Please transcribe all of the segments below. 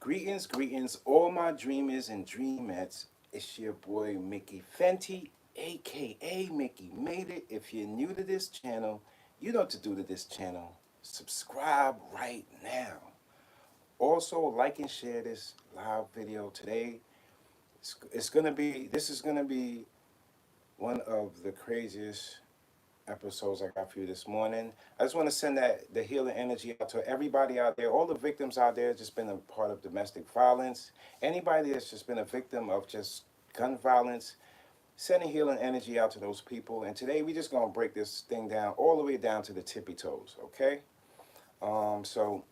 Greetings, all my dreamers and dreamettes. It's your boy Mickey Fenty, aka Mickey Made It. If you're new to this channel, you know what to do to this channel. Subscribe right now. Also, like and share this live video today. This is gonna be one of the craziest episodes I got for you this morning. I just want to send the healing energy out to everybody out there, all the victims out there just been a part of domestic violence, anybody that's just been a victim of just gun violence, sending healing energy out to those people. And today we just gonna break this thing down all the way down to the tippy toes, okay? So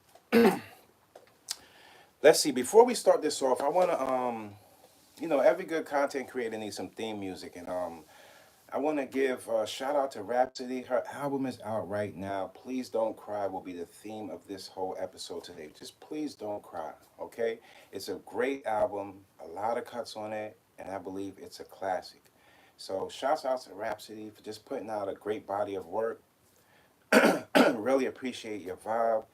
let's see. Before we start this off, I want to every good content creator needs some theme music, and I want to give a shout out to Rhapsody. Her album is out right now. Please Don't Cry will be the theme of this whole episode today. Just please don't cry, okay? It's a great album, a lot of cuts on it, and I believe it's a classic. So shouts out to Rhapsody for just putting out a great body of work. Really appreciate your vibe.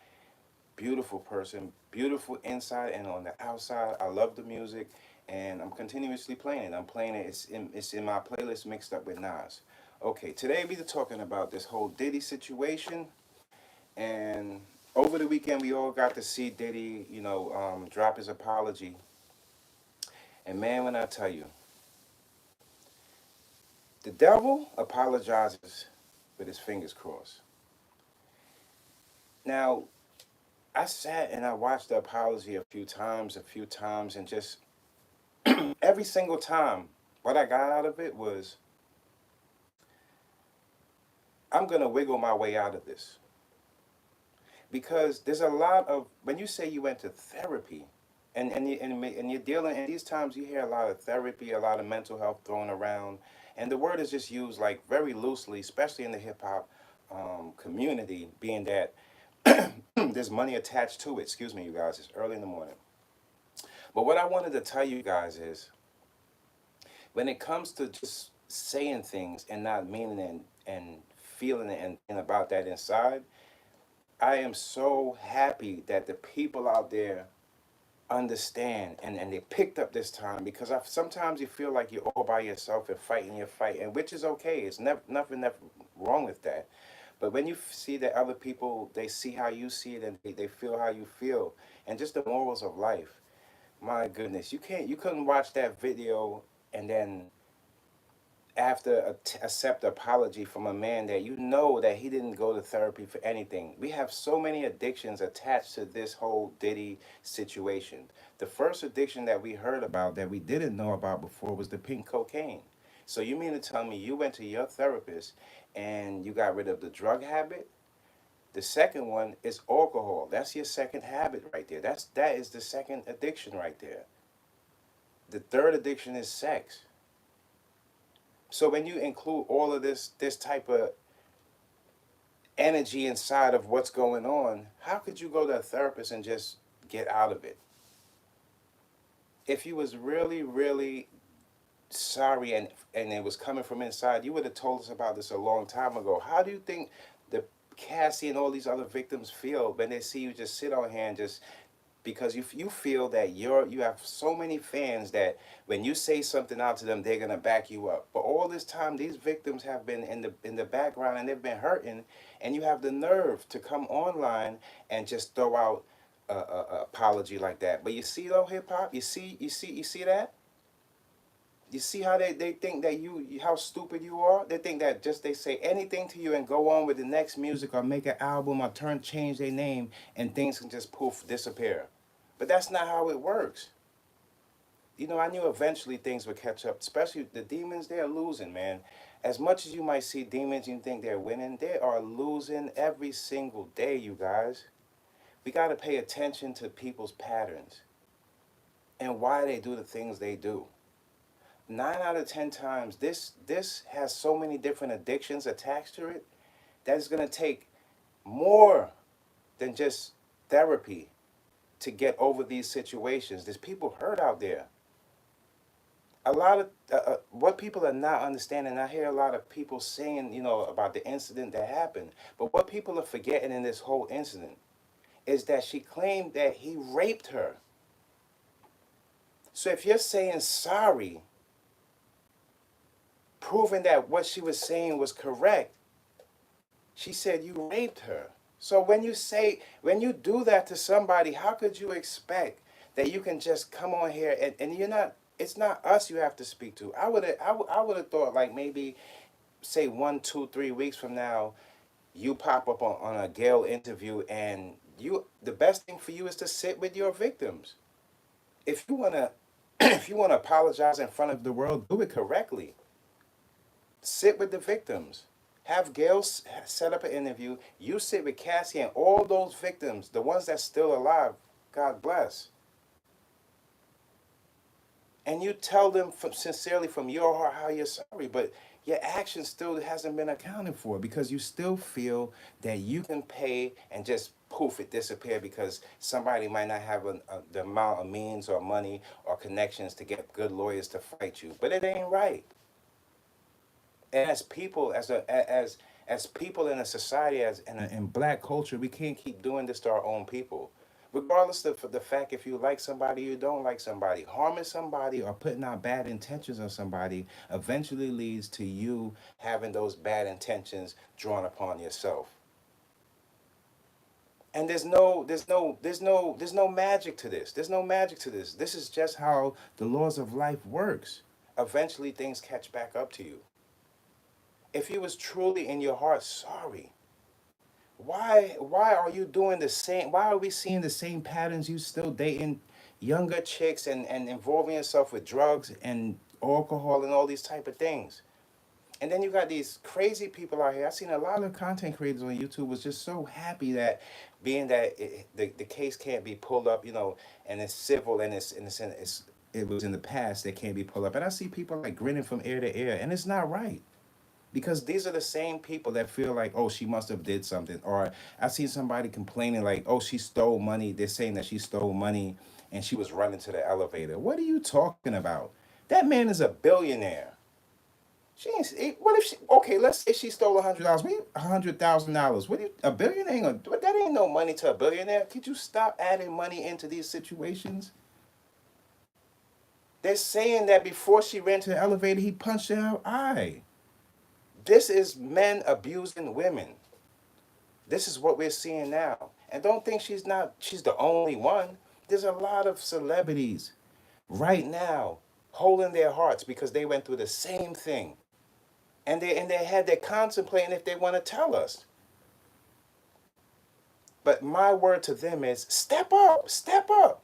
Beautiful person, beautiful inside and on the outside. I love the music, and I'm continuously playing it. I'm playing it. It's in my playlist mixed up with Nas. Okay, today we're talking about this whole Diddy situation, and over the weekend we all got to see Diddy, drop his apology. And man, when I tell you, the devil apologizes with his fingers crossed. Now, I sat and I watched the apology a few times, and just every single time, what I got out of it was, I'm going to wiggle my way out of this. Because there's a lot of, when you say you went to therapy, and you're dealing, and these times you hear a lot of therapy, a lot of mental health thrown around, and the word is just used like very loosely, especially in the hip hop community, being that there's money attached to it. Excuse me, you guys, it's early in the morning. But what I wanted to tell you guys is, when it comes to just saying things and not meaning it and feeling it and about that inside, I am so happy that the people out there understand and they picked up this time, because sometimes you feel like you're all by yourself and fighting your fight, and which is okay. It's nothing wrong with that. But when you see that other people, they see how you see it, and they feel how you feel, and just the morals of life, my goodness, you couldn't watch that video and then after accept apology from a man that you know that he didn't go to therapy for anything. We have so many addictions attached to this whole Diddy situation. The first addiction that we heard about that we didn't know about before was the pink cocaine. So you mean to tell me you went to your therapist and you got rid of the drug habit? The second one is alcohol. That's your second habit right there. That is the second addiction right there. The third addiction is sex. So when you include all of this type of energy inside of what's going on, how could you go to a therapist and just get out of it? If you was really, really sorry and it was coming from inside, you would have told us about this a long time ago. How do you think the Cassie and all these other victims feel when they see you just sit on here and just, because you feel that you have so many fans that when you say something out to them, they're gonna back you up. But all this time, these victims have been in the background and they've been hurting, and you have the nerve to come online and just throw out a apology like that. But you see though, hip hop, you see that. You see how they think that how stupid you are? They think that just they say anything to you and go on with the next music or make an album or change their name, and things can just poof disappear. But that's not how it works. I knew eventually things would catch up, especially the demons, they're losing, man. As much as you might see demons, you think they're winning, they are losing every single day, you guys. We got to pay attention to people's patterns and why they do the things they do. 9 out of 10 times, this has so many different addictions attached to it that it's going to take more than just therapy to get over these situations. There's people hurt out there. A lot of what people are not understanding, I hear a lot of people saying, about the incident that happened. But what people are forgetting in this whole incident is that she claimed that he raped her. So if you're saying sorry, proving that what she was saying was correct, she said you raped her. So when you do that to somebody, how could you expect that you can just come on here and you're not, it's not us you have to speak to. I would have thought like maybe say 1, 2, 3 weeks from now, you pop up on a Gayle interview and the best thing for you is to sit with your victims. If you wanna if you wanna apologize in front of the world, do it correctly. Sit with the victims. Have Gayle set up an interview. You sit with Cassie and all those victims, the ones that's still alive, God bless. And you tell them sincerely from your heart how you're sorry, but your action still hasn't been accounted for because you still feel that you can pay and just poof, it disappear because somebody might not have the amount of means or money or connections to get good lawyers to fight you. But it ain't right. And as people, as people in a society, in black culture, we can't keep doing this to our own people. Regardless of the fact if you like somebody, you don't like somebody, harming somebody or putting out bad intentions on somebody eventually leads to you having those bad intentions drawn upon yourself. And there's no magic to this. There's no magic to this. This is just how the laws of life works. Eventually things catch back up to you. If you was truly in your heart sorry, why are you doing the same? Why are we seeing the same patterns? You still dating younger chicks and involving yourself with drugs and alcohol and all these type of things. And then you got these crazy people out here. I've seen a lot of content creators on YouTube was just so happy that being that the case can't be pulled up, and it's civil and it was in the past that can't be pulled up. And I see people like grinning from ear to ear, and it's not right. Because these are the same people that feel like, oh, she must have did something. Or I see somebody complaining like, oh, she stole money. They're saying that she stole money and she was running to the elevator. What are you talking about? That man is a billionaire. She ain't. What if she? Okay, let's say she stole $100. $100,000. What? A billionaire ain't gonna. That ain't no money to a billionaire. Could you stop adding money into these situations? They're saying that before she ran to the elevator, he punched her out eye. This is men abusing women. This is what we're seeing now. And don't think she's the only one. There's a lot of celebrities right now holding their hearts because they went through the same thing. And they're contemplating if they want to tell us. But my word to them is step up, step up.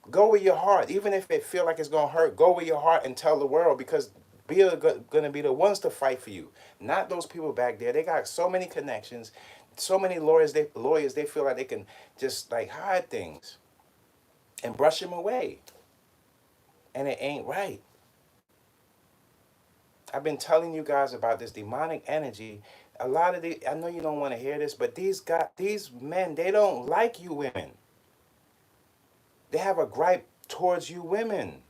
Go with your heart. Even if it feel like it's gonna hurt, go with your heart and tell the world because we are gonna be the ones to fight for you. Not those people back there. They got so many connections, so many lawyers. They feel like they can just like hide things and brush them away. And it ain't right. I've been telling you guys about this demonic energy. A lot of I know you don't want to hear this, but these men, they don't like you women. They have a gripe towards you women.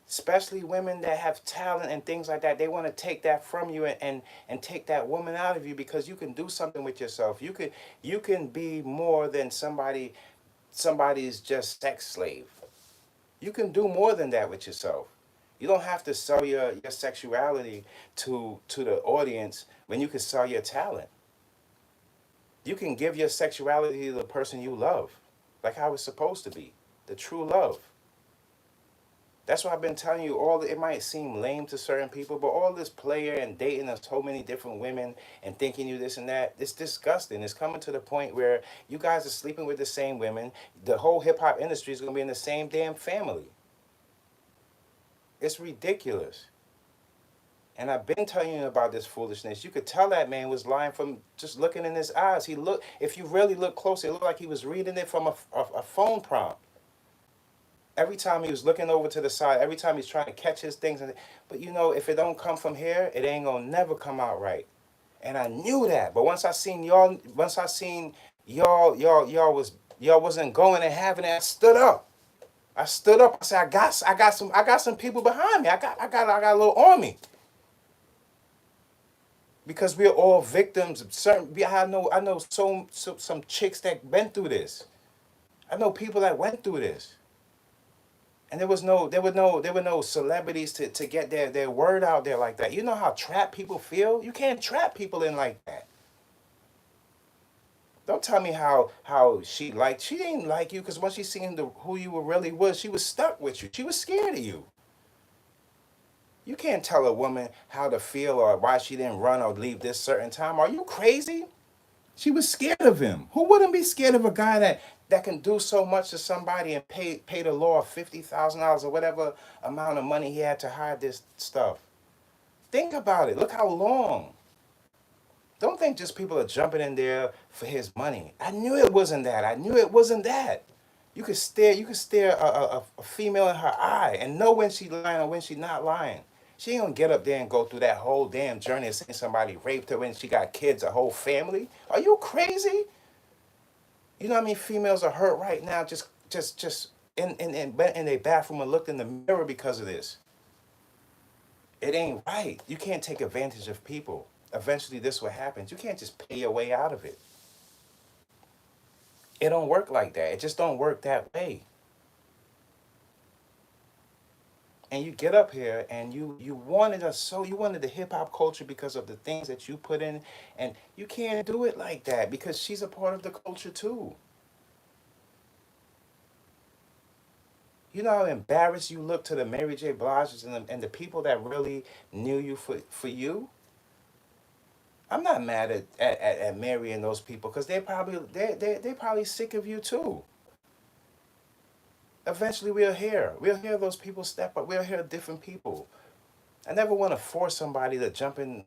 Especially women that have talent and things like that. They want to take that from you and take that woman out of you because you can do something with yourself. You can be more than somebody's just sex slave. You can do more than that with yourself. You don't have to sell your sexuality to the audience when you can sell your talent. You can give your sexuality to the person you love, like how it's supposed to be, the true love. That's why I've been telling you it might seem lame to certain people, but all this player and dating of so many different women and thinking you this and that, it's disgusting. It's coming to the point where you guys are sleeping with the same women. The whole hip hop industry is going to be in the same damn family. It's ridiculous. And I've been telling you about this foolishness. You could tell that man was lying from just looking in his eyes. If you really look closely, it looked like he was reading it from a phone prompt. Every time he was looking over to the side, every time he's trying to catch his things. But if it don't come from here, it ain't gonna never come out right. And I knew that. But once I seen y'all y'all wasn't going and having it, I stood up. I stood up. I said, I got some people behind me. I got a little army. Because we're all victims of certain. I know some chicks that went through this. I know people that went through this. And there were no celebrities to get their word out there like that. You know how trapped people feel? You can't trap people in like that. Don't tell me how she didn't like you because once she seen who you really was, she was stuck with you. She was scared of you. You can't tell a woman how to feel or why she didn't run or leave this certain time. Are you crazy? She was scared of him. Who wouldn't be scared of a guy that can do so much to somebody and pay the law $50,000 or whatever amount of money he had to hide this stuff? Think about it. Look how long. Don't think just people are jumping in there for his money. I knew it wasn't that. I knew it wasn't that. You could stare a female in her eye and know when she's lying or when she's not lying. She ain't gonna get up there and go through that whole damn journey of saying somebody raped her when she got kids, a whole family. Are you crazy? You know how many females are hurt right now just in their bathroom and looked in the mirror because of this. It ain't right. You can't take advantage of people. Eventually this will happen. You can't just pay your way out of it. It don't work like that. It just don't work that way. And you get up here and you wanted the hip hop culture because of the things that you put in, and you can't do it like that because she's a part of the culture too. You know how embarrassed you look to the Mary J. Blige's and the people that really knew you for you? I'm not mad at Mary and those people because they probably sick of you too. Eventually we'll hear those people step up. We'll hear different people. I never want to force somebody to jump in,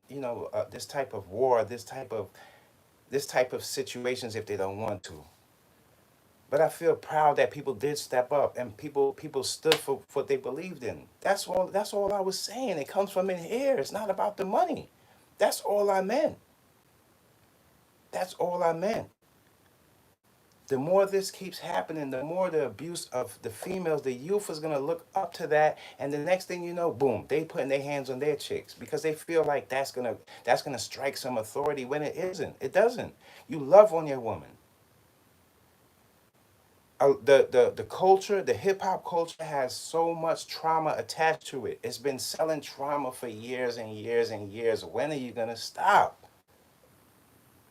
this type of war, this type of situations if they don't want to. But I feel proud that people did step up and people stood for what they believed in. That's all I was saying. It comes from in here. It's not about the money. That's all I meant. That's all I meant. The more this keeps happening, the more the abuse of the females, the youth is gonna look up to that, and the next thing you know, boom, they putting their hands on their chicks because they feel like that's gonna strike some authority when it isn't. It doesn't. You love on your woman. The culture, the hip hop culture has so much trauma attached to it. It's been selling trauma for years and years and years. When are you gonna stop?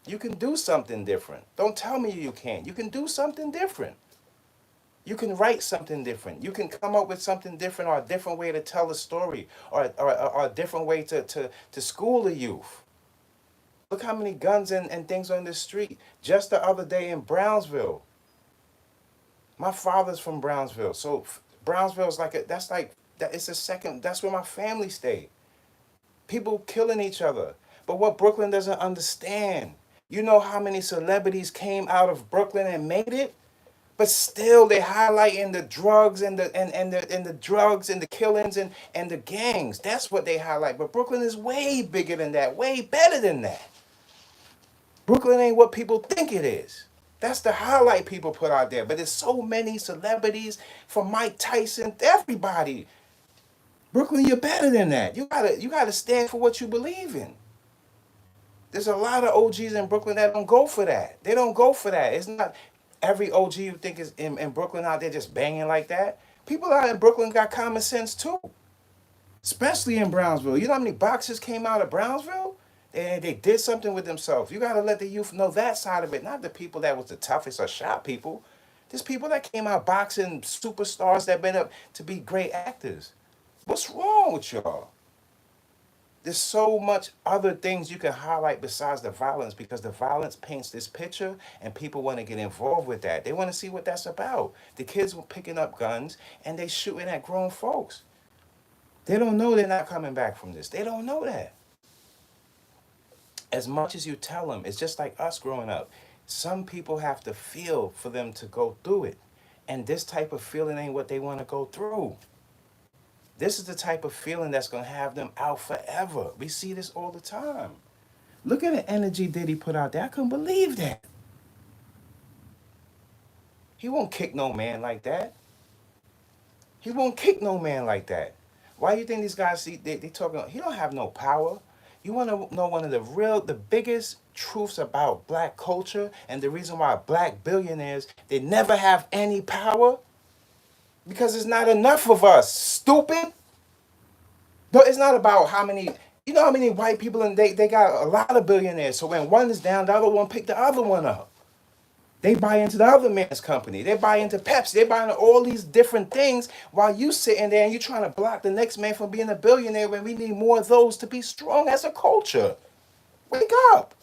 You can do something different. Don't tell me you can't. You can do something different. You can write something different. You can come up with something different or a different way to tell a story or a different way to school the youth. Look how many guns and things on the street. Just the other day in Brownsville. My father's from Brownsville. So Brownsville is it's a second, that's where my family stay. People killing each other. But what Brooklyn doesn't understand, you know how many celebrities came out of Brooklyn and made it? But still they highlighting the drugs and the drugs and the killings and the gangs. That's what they highlight. But Brooklyn is way bigger than that, way better than that. Brooklyn ain't what people think it is. That's the highlight people put out there. But there's so many celebrities from Mike Tyson, everybody. Brooklyn, you're better than that. You gotta stand for what you believe in. There's a lot of OGs in Brooklyn that don't go for that. They don't go for that. It's not every OG you think is in Brooklyn out there just banging like that. People out in Brooklyn got common sense too. Especially in Brownsville. You know how many boxers came out of Brownsville? And they did something with themselves. You got to let the youth know that side of it. Not the people that was the toughest or shot people. There's people that came out boxing superstars that been up to be great actors. What's wrong with y'all? There's so much other things you can highlight besides the violence because the violence paints this picture and people want to get involved with that. They want to see what that's about. The kids were picking up guns and they shooting at grown folks. They don't know they're not coming back from this. They don't know that. As much as you tell them, it's just like us growing up. Some people have to feel for them to go through it. And this type of feeling ain't what they want to go through. This is the type of feeling that's going to have them out forever. We see this all the time. Look at the energy Diddy put out there. I couldn't believe that. He won't kick no man like that. He won't kick no man like that. Why do you think these guys see they talking? He don't have no power. You want to know one of the biggest truths about black culture and the reason why black billionaires, they never have any power? Because it's not enough of us, stupid. No, it's not about how many. You know how many white people, and they got a lot of billionaires. So when one is down, the other one pick the other one up. They buy into the other man's company. They buy into Pepsi. They buy into all these different things while you sitting there and you trying to block the next man from being a billionaire when we need more of those to be strong as a culture. Wake up.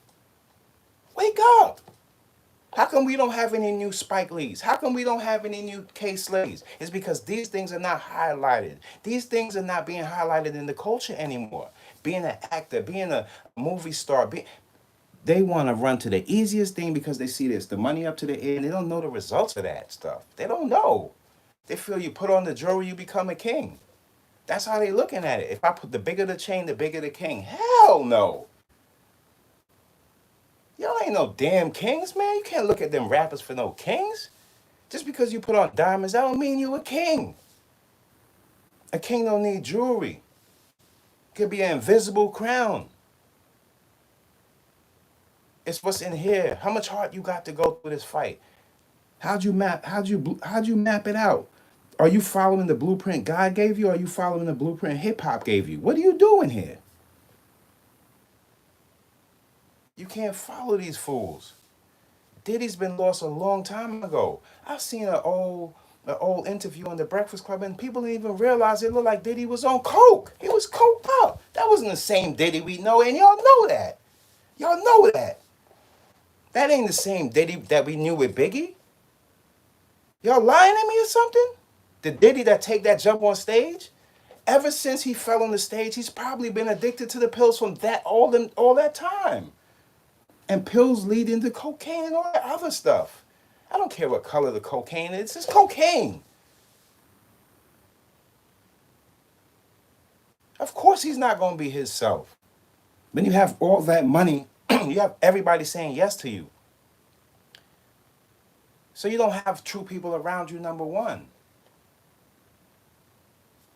Wake up. How come we don't have any new Spike Lees? How come we don't have any new K Slays? It's because these things are not highlighted. These things are not being highlighted in the culture anymore. Being an actor, being a movie star, they want to run to the easiest thing because they see this, the money up to the ear, and they don't know the results of that stuff. They don't know. They feel you put on the jewelry, you become a king. That's how they looking at it. If I put the bigger the chain, the bigger the king. Hell no. Y'all ain't no damn kings, man. You can't look at them rappers for no kings. Just because you put on diamonds, that don't mean you a king. A king don't need jewelry. It could be an invisible crown. It's what's in here. How much heart you got to go through this fight? How'd you map it out? Are you following the blueprint God gave you, or are you following the blueprint hip hop gave you? What are you doing here? You can't follow these fools. Diddy's been lost a long time ago. I've seen an old interview on the Breakfast Club, and people didn't even realize it looked like Diddy was on coke. He was coked up. That wasn't the same Diddy we know, and y'all know that. Y'all know that. That ain't the same Diddy that we knew with Biggie. Y'all lying to me or something? The Diddy that take that jump on stage? Ever since he fell on the stage, he's probably been addicted to the pills from all that time. And pills lead into cocaine and all that other stuff. I don't care what color the cocaine is. It's cocaine. Of course he's not going to be himself. When you have all that money, you have everybody saying yes to you. So you don't have true people around you, number one.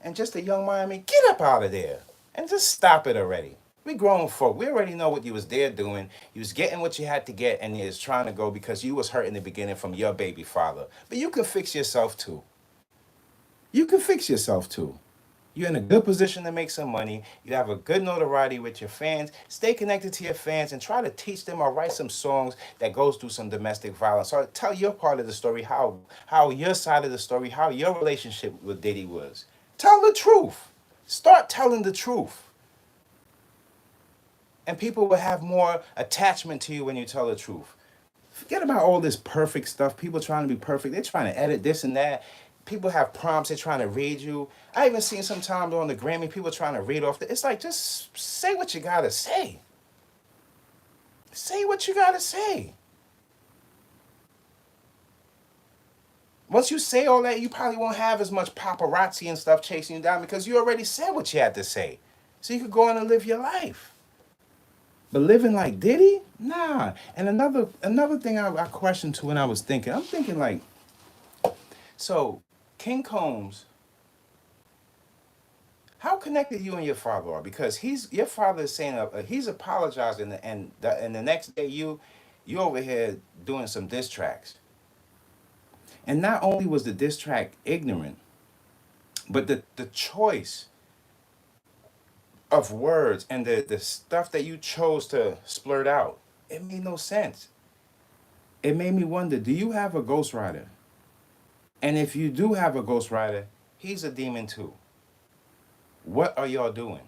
And just a young Miami, get up out of there. And just stop it already. We grown folk. We already know what you was there doing. You was getting what you had to get, and you was trying to go because you was hurt in the beginning from your baby father. But you can fix yourself too. You can fix yourself too. You're in a good position to make some money. You have a good notoriety with your fans. Stay connected to your fans and try to teach them or write some songs that goes through some domestic violence. Or tell your part of the story, how your side of the story, how your relationship with Diddy was. Tell the truth. Start telling the truth. And people will have more attachment to you when you tell the truth. Forget about all this perfect stuff. People trying to be perfect. They're trying to edit this and that. People have prompts. They're trying to read you. I even seen sometimes on the Grammy, people trying to read off. It's like, just say what you got to say. Say what you got to say. Once you say all that, you probably won't have as much paparazzi and stuff chasing you down because you already said what you had to say. So you could go on and live your life. But living like Diddy? Nah. And another thing I questioned too when I was thinking, I'm thinking like, so King Combs, how connected you and your father are? Because your father is saying he's apologizing, and the next day you over here doing some diss tracks. And not only was the diss track ignorant, but the choice of words and the stuff that you chose to splurt out, it made no sense. It made me wonder, do you have a ghostwriter? And if you do have a ghostwriter, he's a demon too. What are y'all doing?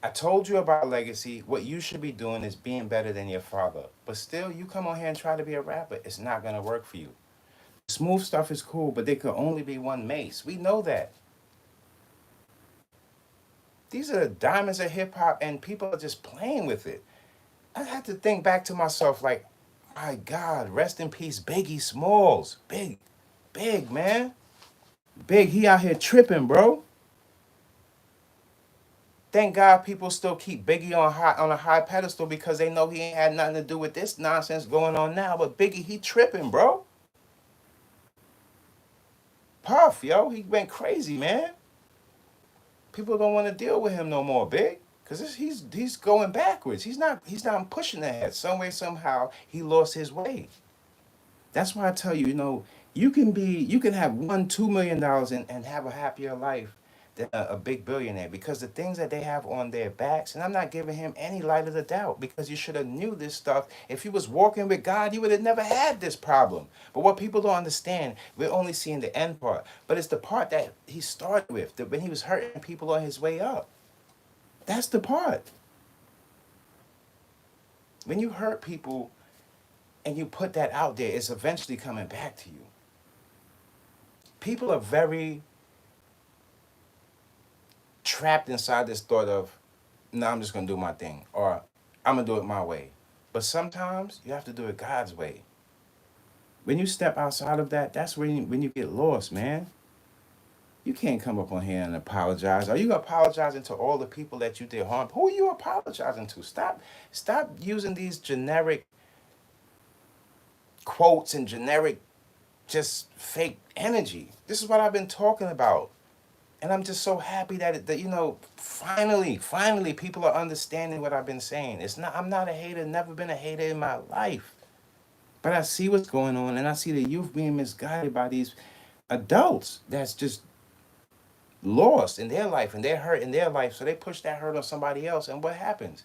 I told you about legacy. What you should be doing is being better than your father. But still, you come on here and try to be a rapper. It's not going to work for you. Smooth stuff is cool, but there could only be one Mace. We know that. These are the diamonds of hip hop, and people are just playing with it. I had to think back to myself like, my God, rest in peace, Biggie Smalls. Big, man. Big, he out here tripping, bro. Thank God people still keep Biggie on a high pedestal because they know he ain't had nothing to do with this nonsense going on now. But Biggie, he tripping, bro. Puff, yo, he went crazy, man. People don't want to deal with him no more, Big, because he's going backwards. He's not pushing ahead. Some way, somehow, he lost his way. That's why I tell you, you can have $1, $2 million and have a happier life than a big billionaire, because the things that they have on their backs, and I'm not giving him any light of the doubt, because you should have knew this stuff. If you was walking with God, you would have never had this problem. But what people don't understand, we're only seeing the end part, but it's the part that he started with, that when he was hurting people on his way up. That's the part. When you hurt people and you put that out there, it's eventually coming back to you. People are very trapped inside this thought of, no, I'm just gonna do my thing, or I'm gonna do it my way. But sometimes you have to do it God's way. When you step outside of that, that's when you get lost, man. You can't come up on here and apologize. Are you apologizing to all the people that you did harm? Who are you apologizing to? Stop using these generic quotes and generic just fake energy. This is what I've been talking about. And I'm just so happy that finally people are understanding what I've been saying. I'm not a hater, never been a hater in my life. But I see what's going on, and I see the youth being misguided by these adults that's just lost in their life, and they're hurt in their life, so they push that hurt on somebody else, and what happens?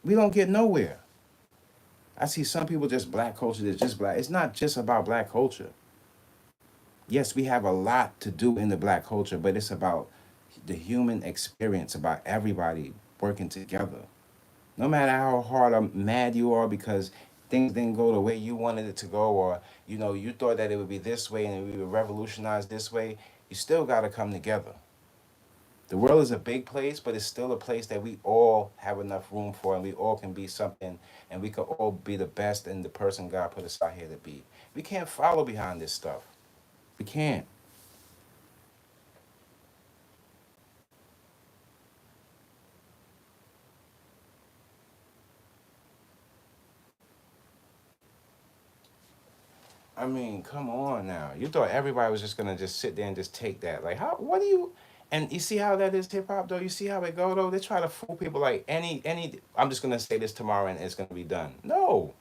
We don't get nowhere. I see some people just black culture, that's just black. It's not just about black culture. Yes, we have a lot to do in the black culture, but it's about the human experience, about everybody working together. No matter how hard or mad you are because things didn't go the way you wanted it to go, or you thought that it would be this way and we would revolutionize this way, you still got to come together. The world is a big place, but it's still a place that we all have enough room for, and we all can be something, and we can all be the best and the person God put us out here to be. We can't follow behind this stuff. We can't. I mean, come on now. You thought everybody was just gonna just sit there and just take that. Like, how? What do you? And you see how that is hip hop though. You see how it go though. They try to fool people like any. I'm just gonna say this tomorrow and it's gonna be done. No,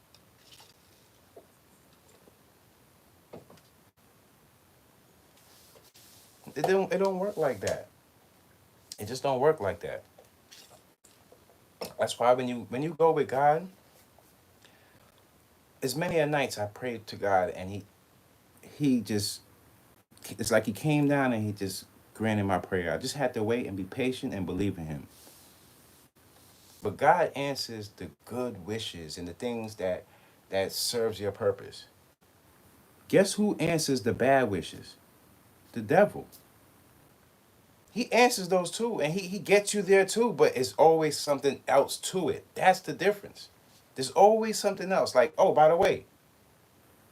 it don't. It don't work like that. It just don't work like that. That's why when you go with God, as many a nights I prayed to God, and he just, it's like he came down and he just granted my prayer. I just had to wait and be patient and believe in him. But God answers the good wishes and the things that serves your purpose. Guess who answers the bad wishes? The devil. He answers those too, and he gets you there too, but it's always something else to it. That's the difference. There's always something else. Like, oh, by the way,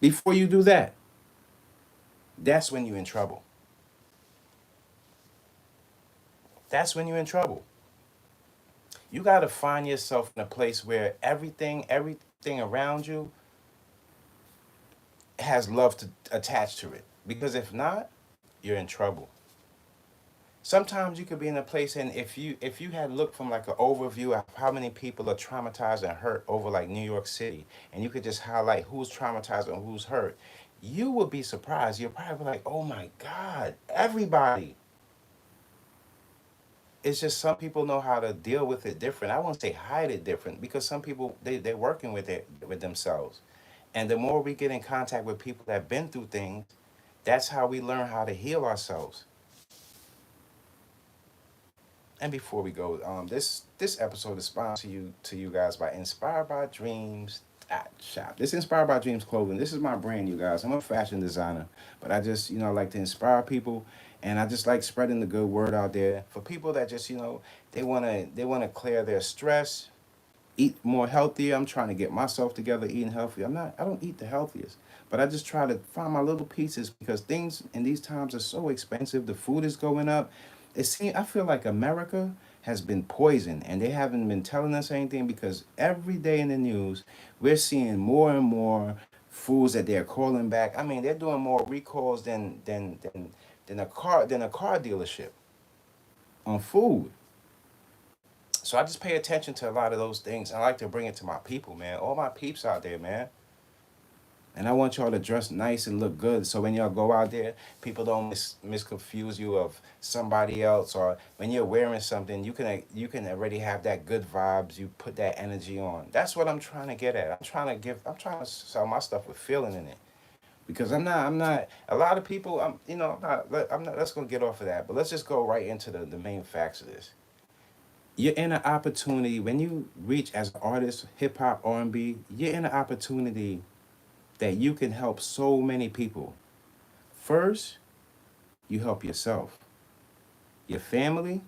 before you do that, that's when you're in trouble. That's when you're in trouble. You got to find yourself in a place where everything around you has love to attach to it. Because if not, you're in trouble. Sometimes you could be in a place, and if you had looked from like an overview of how many people are traumatized and hurt over like New York City, and you could just highlight who's traumatized and who's hurt, you would be surprised. You'll probably be like, oh my God, everybody. It's just some people know how to deal with it different. I won't say hide it different, because some people they're working with it with themselves. And the more we get in contact with people that have been through things, that's how we learn how to heal ourselves. And before we go, this episode is sponsored to you guys by Inspired by Dreams shop. This Inspired by Dreams clothing. This is my brand, you guys. I'm a fashion designer, but I just like to inspire people, and I just like spreading the good word out there for people that just they wanna clear their stress, eat more healthier. I'm trying to get myself together, eating healthy. I don't eat the healthiest, but I just try to find my little pieces, because things in these times are so expensive. The food is going up. I feel like America has been poisoned, and they haven't been telling us anything, because every day in the news we're seeing more and more foods that they're calling back. I mean, they're doing more recalls than a car dealership on food. So I just pay attention to a lot of those things. I like to bring it to my people, man. All my peeps out there, man. And I want y'all to dress nice and look good. So when y'all go out there, people don't misconfuse you of somebody else. Or when you're wearing something, you can already have that good vibes. You put that energy on. That's what I'm trying to get at. I'm trying to sell my stuff with feeling in it. Because I'm not, a lot of people, let's go get off of that. But let's just go right into the main facts of this. You're in an opportunity, when you reach as an artist, hip hop, R&B, you're in an opportunity that you can help so many people. First, you help yourself, your family,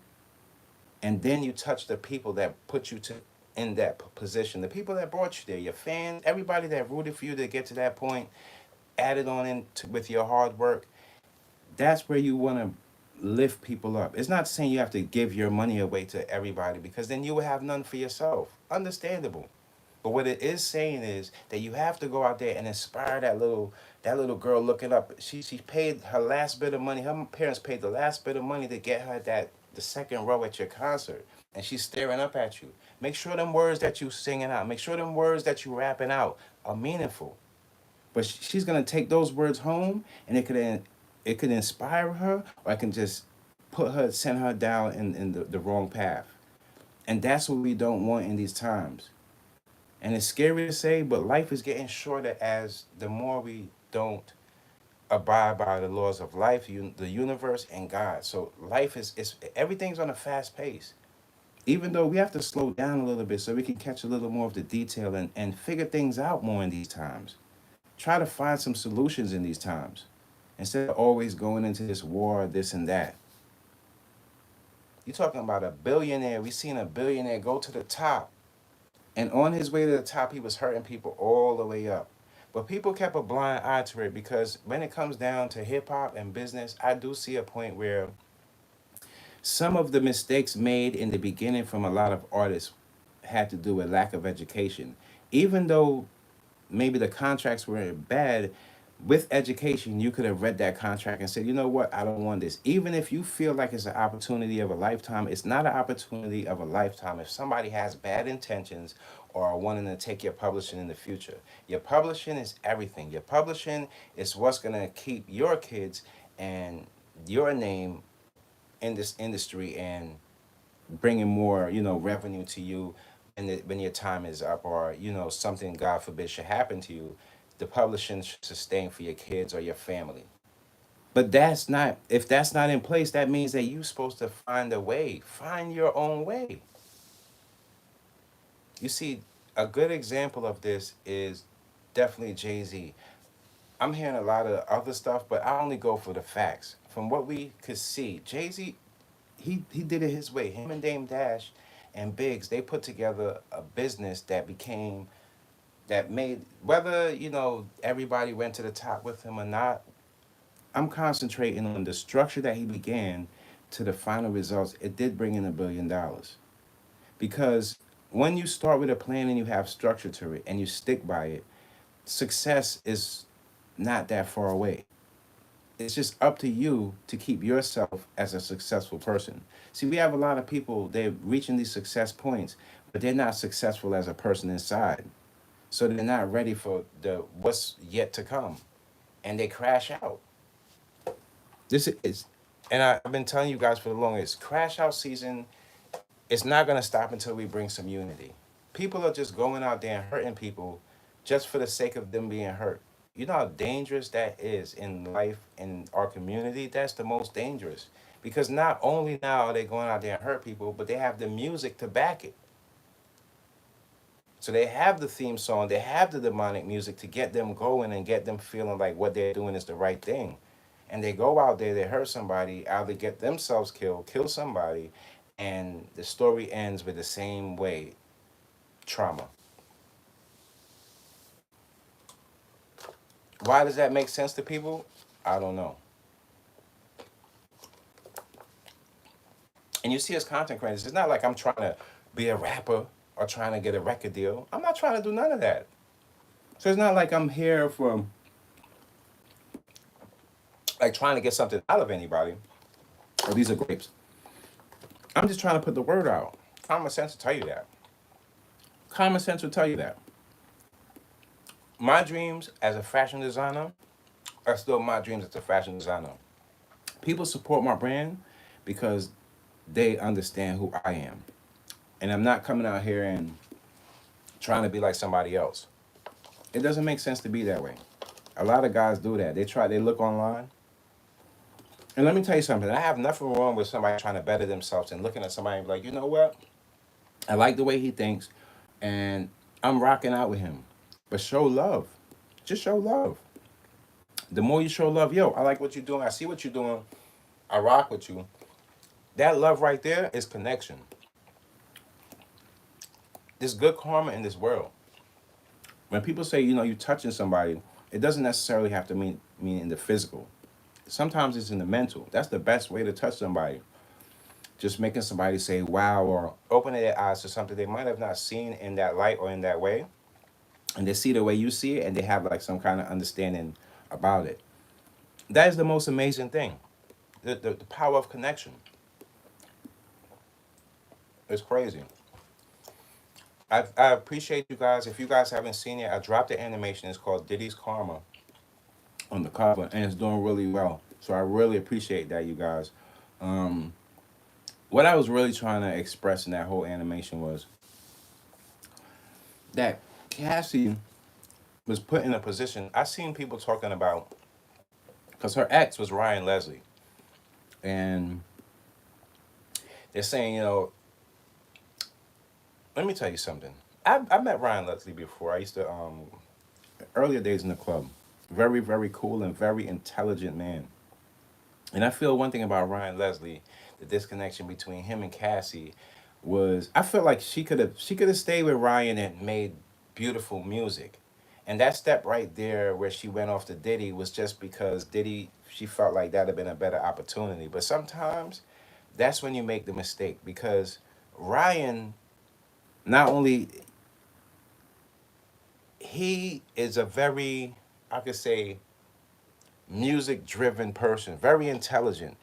and then you touch the people that put you to in that position, the people that brought you there, your fans, everybody that rooted for you to get to that point, added on with your hard work. That's where you want to lift people up. It's not saying you have to give your money away to everybody, because then you will have none for yourself. Understandable. But what it is saying is that you have to go out there and inspire that little girl looking up. She paid her last bit of money. Her parents paid the last bit of money to get her the second row at your concert, and she's staring up at you. Make sure them words that you singing out, make sure them words that you rapping out are meaningful. But she's gonna take those words home, and it could inspire her, or it can just send her down in the wrong path. And that's what we don't want in these times. And it's scary to say, but life is getting shorter as the more we don't abide by the laws of life, the universe, and God. So life is everything's on a fast pace. Even though we have to slow down a little bit so we can catch a little more of the detail and figure things out more in these times. Try to find some solutions in these times instead of always going into this war, this and that. You're talking about a billionaire. We seen a billionaire go to the top. And on his way to the top, he was hurting people all the way up. But people kept a blind eye to it, because when it comes down to hip hop and business, I do see a point where some of the mistakes made in the beginning from a lot of artists had to do with lack of education. Even though maybe the contracts were bad, with education, you could have read that contract and said, you know what, I don't want this. Even if you feel like it's an opportunity of a lifetime, it's not an opportunity of a lifetime if somebody has bad intentions or are wanting to take your publishing in the future. Your publishing is everything. Your publishing is what's going to keep your kids and your name in this industry and bringing more, revenue to you, and when your time is up, or something, God forbid, should happen to you, the publishing should sustain for your kids or your family. But if that's not in place, that means that you're supposed to find a way, find your own way. You see, a good example of this is definitely Jay-Z. I'm hearing a lot of other stuff, but I only go for the facts. From what we could see, Jay-Z, he did it his way. Him and Dame Dash and Biggs, they put together a business that made, whether everybody went to the top with him or not. I'm concentrating on the structure that he began to the final results. It did bring in $1 billion, because when you start with a plan and you have structure to it and you stick by it, success is not that far away. It's just up to you to keep yourself as a successful person. See, we have a lot of people, they're reaching these success points, but they're not successful as a person inside. So they're not ready for the what's yet to come. And they crash out. This is and I've been telling you guys for the longest, crash out season is not gonna stop until we bring some unity. People are just going out there and hurting people just for the sake of them being hurt. You know how dangerous that is in life, in our community? That's the most dangerous. Because not only now are they going out there and hurt people, but they have the music to back it. So they have the theme song, they have the demonic music to get them going and get them feeling like what they're doing is the right thing. And they go out there, they hurt somebody, either get themselves killed, kill somebody, and the story ends with the same way, trauma. Why does that make sense to people? I don't know. And you see as content creators, it's not like I'm trying to be a rapper or trying to get a record deal. I'm not trying to do none of that. So it's not like I'm here for like trying to get something out of anybody. Oh, these are grapes. I'm just trying to put the word out. Common sense will tell you that. Common sense will tell you that. My dreams as a fashion designer are still my dreams as a fashion designer. People support my brand because they understand who I am. And I'm not coming out here and trying to be like somebody else. It doesn't make sense to be that way. A lot of guys do that. They look online. And let me tell you something. I have nothing wrong with somebody trying to better themselves and looking at somebody and be like, you know what? I like the way he thinks and I'm rocking out with him. But show love. Just show love. The more you show love, yo, I like what you're doing. I see what you're doing. I rock with you. That love right there is connection. There's good karma in this world. When people say, you know, you touching somebody, it doesn't necessarily have to mean in the physical. Sometimes it's in the mental. That's the best way to touch somebody. Just making somebody say wow or opening their eyes to something they might have not seen in that light or in that way. And they see the way you see it and they have like some kind of understanding about it. That is the most amazing thing. The power of connection. It's crazy. I appreciate you guys. If you guys haven't seen it, I dropped the animation. It's called Diddy's Karma on the cover, and it's doing really well. So I really appreciate that, you guys. Um, what I was really trying to express in that whole animation was that Cassie was put in a position. I seen people talking about because her ex was Ryan Leslie, and they're saying, you know, let me tell you something. I met Ryan Leslie before. I used to earlier days in the club. Very, very cool and very intelligent man. And I feel one thing about Ryan Leslie, the disconnection between him and Cassie was I feel like she could have stayed with Ryan and made beautiful music. And that step right there where she went off to Diddy was just because Diddy she felt like that'd have been a better opportunity. But sometimes that's when you make the mistake because Ryan not only he is a very I could say music driven person, very intelligent.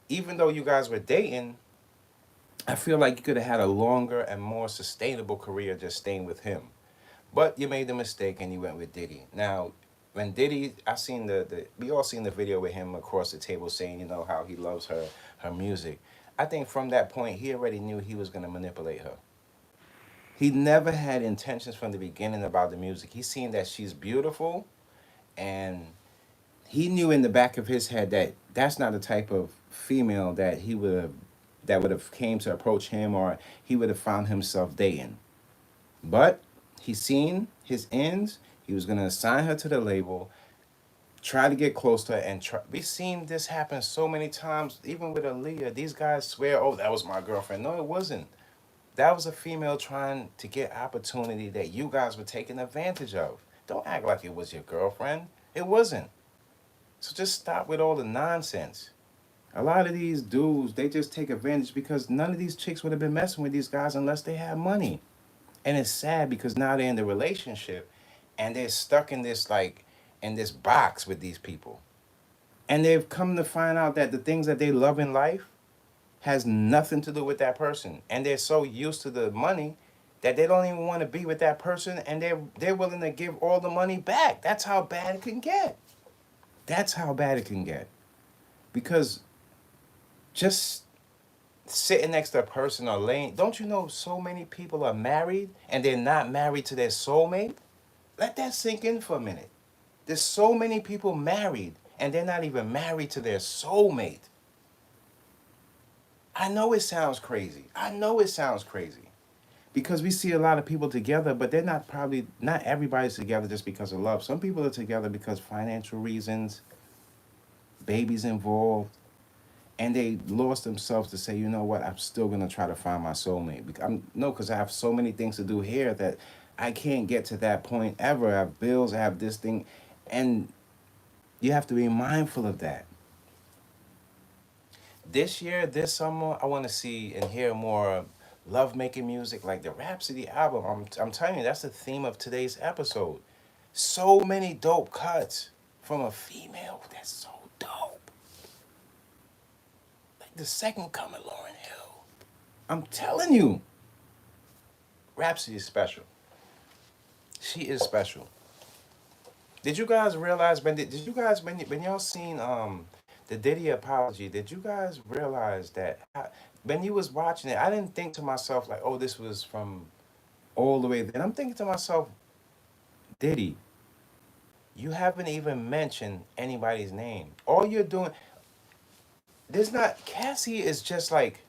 Even though you guys were dating, I feel like you could have had a longer and more sustainable career just staying with him. But you made the mistake and you went with Diddy. Now, when Diddy, I seen we all seen the video with him across the table saying, you know, how he loves her music. I think from that point, he already knew he was going to manipulate her. He never had intentions from the beginning about the music. He seen that she's beautiful and he knew in the back of his head that that's not the type of female that would have came to approach him or he would have found himself dating. But he seen his ends. He was gonna assign her to the label, try to get close to her, and try. We've seen this happen so many times, even with Aaliyah. These guys swear, "Oh, that was my girlfriend." No, it wasn't. That was a female trying to get opportunity that you guys were taking advantage of. Don't act like it was your girlfriend. It wasn't. So just stop with all the nonsense. A lot of these dudes, they just take advantage because none of these chicks would have been messing with these guys unless they had money. And it's sad because now they're in the relationship and they're stuck in this in this box with these people. And they've come to find out that the things that they love in life has nothing to do with that person. And they're so used to the money that they don't even want to be with that person and they're willing to give all the money back. That's how bad it can get. That's how bad it can get. Because just sitting next to a person or laying, don't you know so many people are married and they're not married to their soulmate? Let that sink in for a minute. There's so many people married and they're not even married to their soulmate. I know it sounds crazy. I know it sounds crazy. Because we see a lot of people together, but they're not everybody's together just because of love. Some people are together because financial reasons, babies involved, and they lost themselves to say, you know what, I'm still gonna try to find my soulmate. Because I have so many things to do here that I can't get to that point ever. I have bills, I have this thing, and you have to be mindful of that. This year, this summer, I want to see and hear more love making music like the Rhapsody album. I'm telling you, that's the theme of today's episode. So many dope cuts from a female. That's so dope. Like the second coming Lauryn Hill. I'm telling you, Rhapsody is special. She is special. Did you guys realize did you guys when y'all seen the Diddy apology? Did you guys realize that when you was watching it? I didn't think to myself like, oh, this was from all the way there. And I'm thinking to myself, Diddy, you haven't even mentioned anybody's name. All you're doing, there's not. Cassie is just like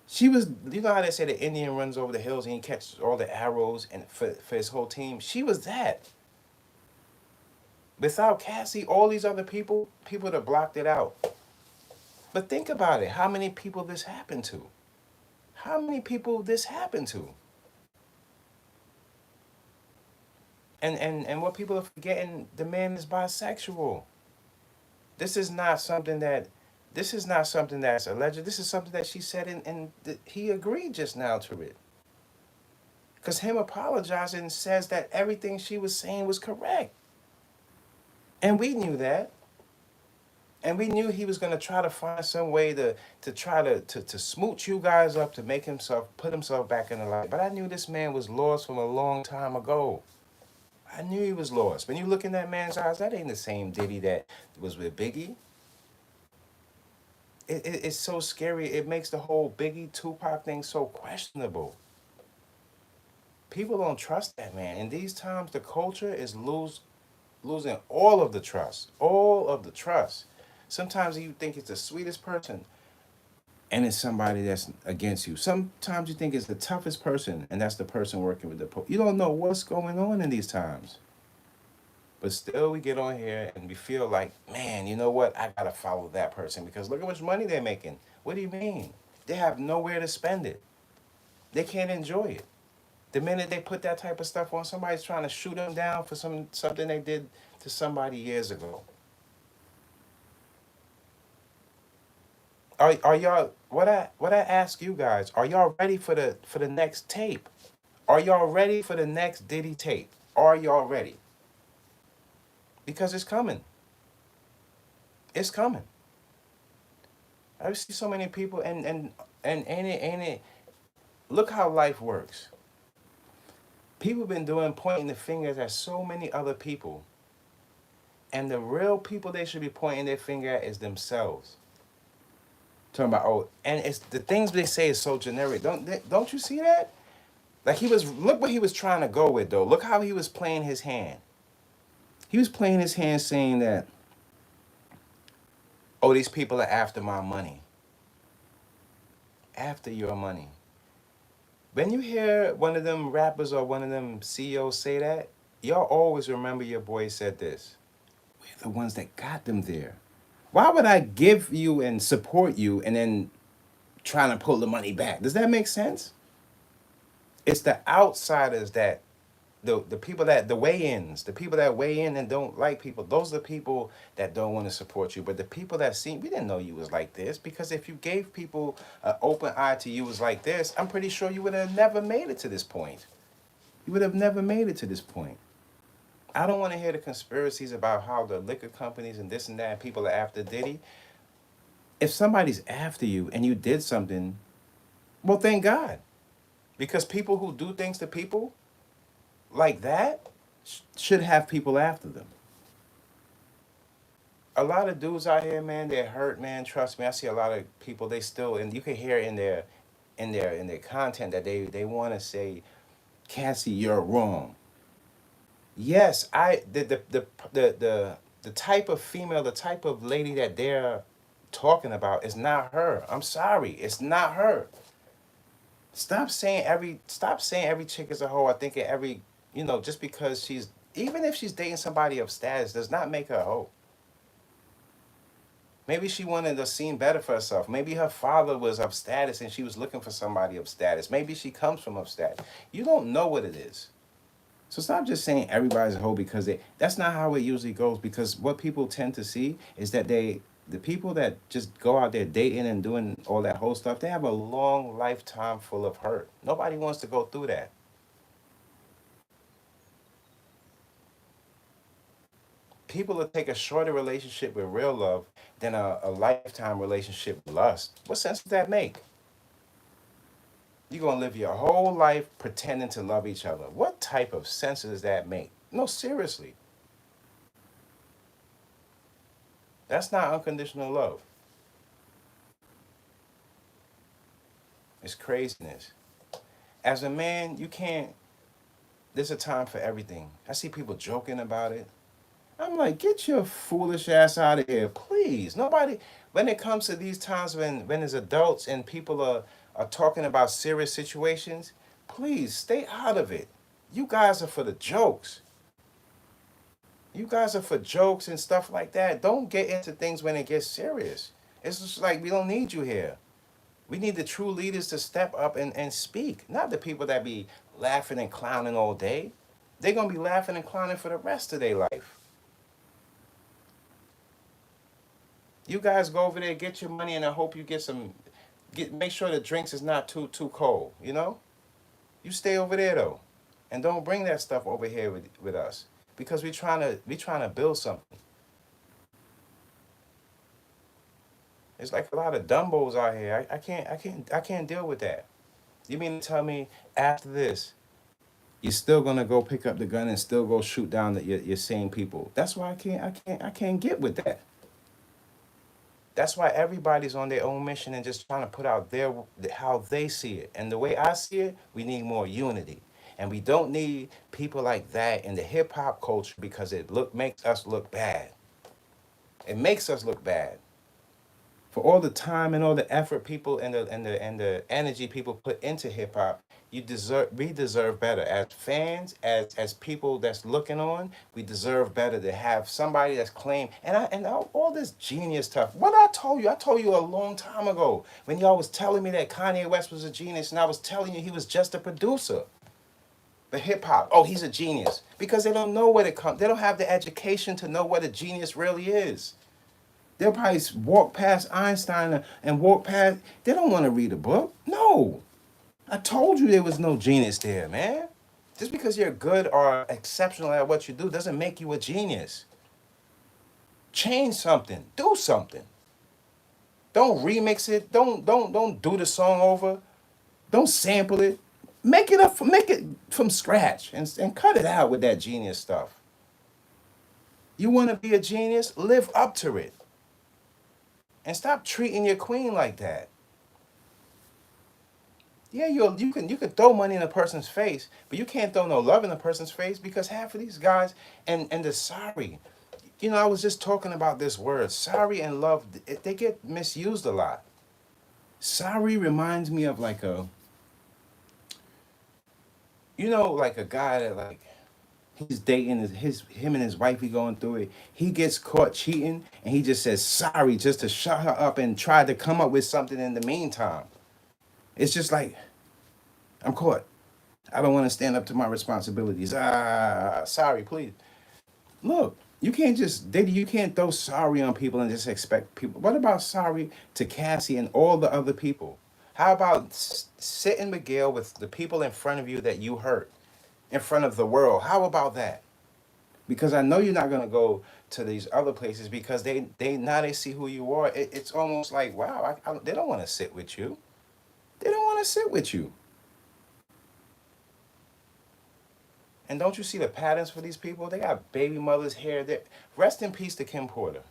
she was. You know how they say the Indian runs over the hills and he catches all the arrows and for his whole team. She was that. Without Cassie, all these other people that blocked it out. But think about it. How many people this happened to? How many people this happened to? And what people are forgetting, the man is bisexual. This is not something that this is not something that's alleged. This is something that she said and he agreed just now to it. Because him apologizing says that everything she was saying was correct. And we knew that. And we knew he was going to try to find some way to try to smooch you guys up to make himself, put himself back in the light. But I knew this man was lost from a long time ago. I knew he was lost. When you look in that man's eyes, that ain't the same Diddy that was with Biggie. It's so scary. It makes the whole Biggie Tupac thing so questionable. People don't trust that man. In these times, the culture is losing all of the trust. All of the trust. Sometimes you think it's the sweetest person, and it's somebody that's against you. Sometimes you think it's the toughest person, and that's the person working with the You don't know what's going on in these times. But still, we get on here and we feel like, man, you know what? I gotta follow that person because look how much money they're making. What do you mean? They have nowhere to spend it. They can't enjoy it. The minute they put that type of stuff on, somebody's trying to shoot them down for something they did to somebody years ago. Are y'all what I ask you guys? Are y'all ready for the next tape? Are y'all ready for the next Diddy tape? Are y'all ready? Because it's coming. It's coming. I see so many people and ain't it look how life works. People been doing pointing the fingers at so many other people. And the real people they should be pointing their finger at is themselves. Talking about and it's the things they say is so generic. Don't you see that? Like he was look what he was trying to go with though. Look how he was playing his hand. He was playing his hand saying that, oh, these people are after my money. After your money. When you hear one of them rappers or one of them CEOs say that, y'all always remember your boy said this. We're the ones that got them there. Why would I give you and support you and then trying to pull the money back? Does that make sense? It's the outsiders that the people that the weigh-ins, the people that weigh in and don't like people, those are the people that don't want to support you. But the people that see, we didn't know you was like this because if you gave people an open eye to you was like this, I'm pretty sure you would have never made it to this point. You would have never made it to this point. I don't want to hear the conspiracies about how the liquor companies and this and that and people are after Diddy. If somebody's after you and you did something, well, thank God. Because people who do things to people like that should have people after them. A lot of dudes out here, man, they're hurt, man. Trust me, I see a lot of people. They still, and you can hear in their content that they want to say, Cassie, you're wrong. Yes, the type of female, the type of lady that they're talking about is not her. I'm sorry, it's not her. Stop saying every chick is a hoe. I think every just because she's even if she's dating somebody of status does not make her a hoe. Maybe she wanted to seem better for herself. Maybe her father was of status and she was looking for somebody of status. Maybe she comes from of status. You don't know what it is. So stop just saying everybody's a hoe because that's not how it usually goes because what people tend to see is that the people that just go out there dating and doing all that whole stuff, they have a long lifetime full of hurt. Nobody wants to go through that. People will take a shorter relationship with real love than a lifetime relationship with lust. What sense does that make? You're going to live your whole life pretending to love each other. What type of sense does that make? No, seriously. That's not unconditional love. It's craziness. As a man, you can't, there's a time for everything. I see people joking about it. I'm like, get your foolish ass out of here, please. Nobody, when it comes to these times when there's adults and people are talking about serious situations, please stay out of it. You guys are for the jokes. You guys are for jokes and stuff like that. Don't get into things when it gets serious. It's just like we don't need you here. We need the true leaders to step up and speak, not the people that be laughing and clowning all day. They're gonna be laughing and clowning for the rest of their life. You guys go over there, get your money, and I hope you get some. Make sure the drinks is not too cold. You know. You stay over there though, and don't bring that stuff over here with us because we trying to build something. It's like a lot of dumbos out here. I can't deal with that. You mean to tell me after this, you're still gonna go pick up the gun and still go shoot down your same people? That's why I can't get with that. That's why everybody's on their own mission and just trying to put out their how they see it. And the way I see it, we need more unity. And we don't need people like that in the hip hop culture because it makes us look bad. It makes us look bad. For all the time and all the effort people and the energy people put into hip hop, we deserve better as fans, as people that's looking on. We deserve better to have somebody that's claimed and all this genius stuff. What I told you a long time ago when y'all was telling me that Kanye West was a genius, and I was telling you he was just a producer. The hip hop, oh, he's a genius because they don't know what it comes. They don't have the education to know what a genius really is. They'll probably walk past Einstein and walk past. They don't want to read a book. No. I told you there was no genius there, man. Just because you're good or exceptional at what you do doesn't make you a genius. Change something. Do something. Don't remix it. Don't do the song over. Don't sample it. Make it from scratch and cut it out with that genius stuff. You want to be a genius? Live up to it. And stop treating your queen like that. Yeah, you can throw money in a person's face, but you can't throw no love in a person's face because half of these guys and the sorry. You know, I was just talking about this word, sorry and love. They get misused a lot. Sorry reminds me of like like a guy that like he's dating him and his wife. He going through it. He gets caught cheating, and he just says sorry just to shut her up and try to come up with something in the meantime. It's just like I'm caught. I don't want to stand up to my responsibilities. Sorry, please. Look, you can't just Diddy. You can't throw sorry on people and just expect people. What about sorry to Cassie and all the other people? How about sitting with Gayle with the people in front of you that you hurt, in front of the world? How about that? Because I know you're not gonna go to these other places because they now they see who you are. It's almost like wow, they don't want to sit with you. They don't want to sit with you. And don't you see the patterns for these people? They got baby mothers hair. Rest in peace to Kim Porter.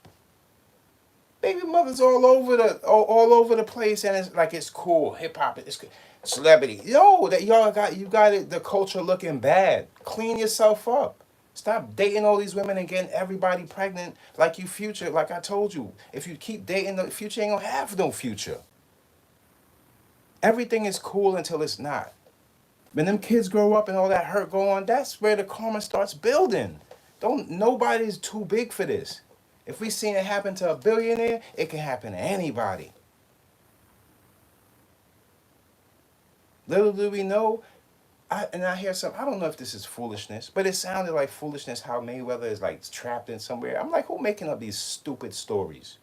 Baby mothers all over the place, and it's like it's cool. Hip hop, it's celebrity. Yo, that y'all got the culture looking bad. Clean yourself up. Stop dating all these women and getting everybody pregnant like you future. Like I told you, if you keep dating the future, ain't gonna have no future. Everything is cool until it's not. When them kids grow up and all that hurt go on, that's where the karma starts building. Don't Nobody's too big for this. If we seen it happen to a billionaire, it can happen to anybody. Little do we know, I hear some, I don't know if this is foolishness, but it sounded like foolishness how Mayweather is like trapped in somewhere. I'm like, who making up these stupid stories?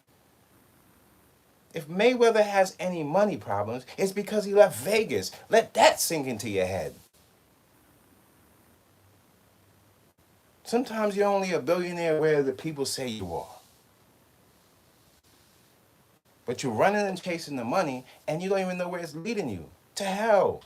If Mayweather has any money problems, it's because he left Vegas. Let that sink into your head. Sometimes you're only a billionaire where the people say you are. But you're running and chasing the money and you don't even know where it's leading you. To hell.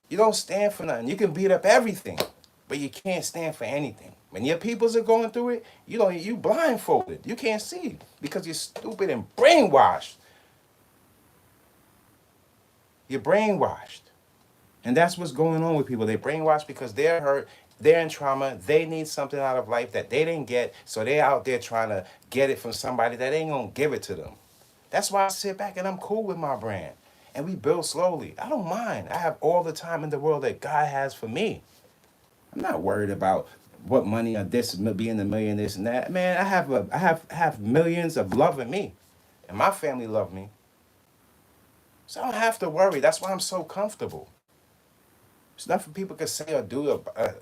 You don't stand for nothing. You can beat up everything, but you can't stand for anything. When your peoples are going through it, you blindfolded. You can't see because you're stupid and brainwashed. You're brainwashed. And that's what's going on with people. They're brainwashed because they're hurt, they're in trauma, they need something out of life that they didn't get, so they're out there trying to get it from somebody that ain't gonna give it to them. That's why I sit back and I'm cool with my brand. And we build slowly. I don't mind. I have all the time in the world that God has for me. I'm not worried about what money or this being a million, this and that. Man, I have millions of love in me. And my family love me. So I don't have to worry. That's why I'm so comfortable. There's nothing people can say or do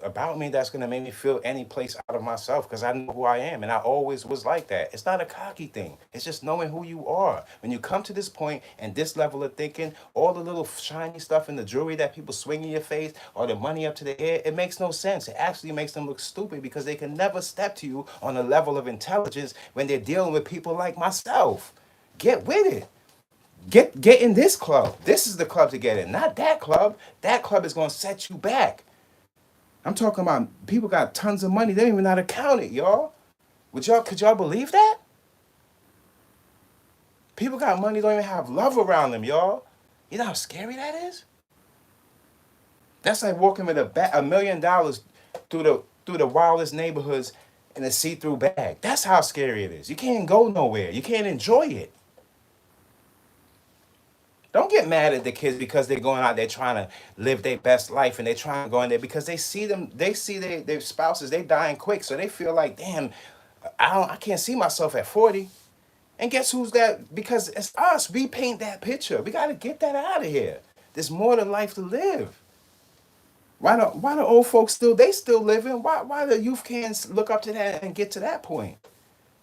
about me that's going to make me feel any place out of myself because I know who I am. And I always was like that. It's not a cocky thing. It's just knowing who you are. When you come to this point and this level of thinking, all the little shiny stuff in the jewelry that people swing in your face or the money up to the air, it makes no sense. It actually makes them look stupid because they can never step to you on a level of intelligence when they're dealing with people like myself. Get with it. Get in this club. This is the club to get in, not that club. That club is gonna set you back. I'm talking about people got tons of money. They don't even know how to count it, y'all. Could y'all believe that? People got money, don't even have love around them, y'all. You know how scary that is? That's like walking with $1 million through the wildest neighborhoods in a see-through bag. That's how scary it is. You can't go nowhere. You can't enjoy it. Don't get mad at the kids because they're going out there trying to live their best life and they're trying to go in there because they see their spouses, they dying quick. So they feel like, damn, I can't see myself at 40. And guess who's that? Because it's us. We paint that picture. We got to get that out of here. There's more than life to live. Why the old folks still living? Why the youth can't look up to that and get to that point?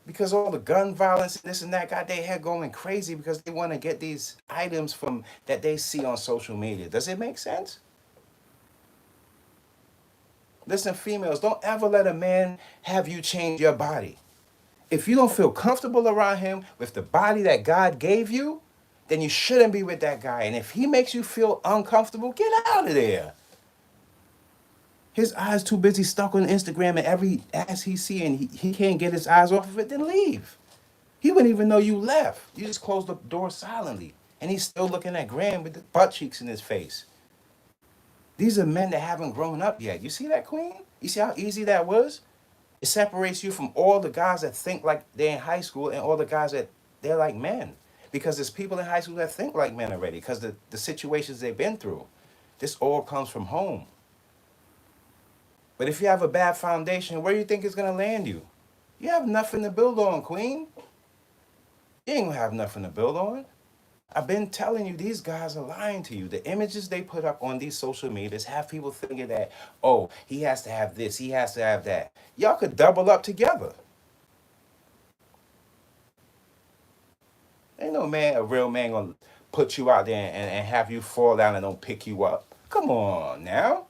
Because all the gun violence and this and that got their head going crazy because they want to get these items from that they see on social media. Does it make sense? Listen, females, don't ever let a man have you change your body. If you don't feel comfortable around him with the body that God gave you, then you shouldn't be with that guy. And if he makes you feel uncomfortable, get out of there. His eyes too busy stuck on Instagram and every ass he see and he can't get his eyes off of it, then leave. He wouldn't even know you left. You just closed the door silently. And he's still looking at Graham with the butt cheeks in his face. These are men that haven't grown up yet. You see that, Queen? You see how easy that was? It separates you from all the guys that think like they're in high school and all the guys that they're like men. Because there's people in high school that think like men already because the situations they've been through. This all comes from home. But if you have a bad foundation, where do you think it's going to land you? You have nothing to build on, Queen. You ain't going to have nothing to build on. I've been telling you, these guys are lying to you. The images they put up on these social medias have people thinking that, oh, he has to have this, he has to have that. Y'all could double up together. Ain't no man, a real man, going to put you out there and have you fall down and don't pick you up. Come on now.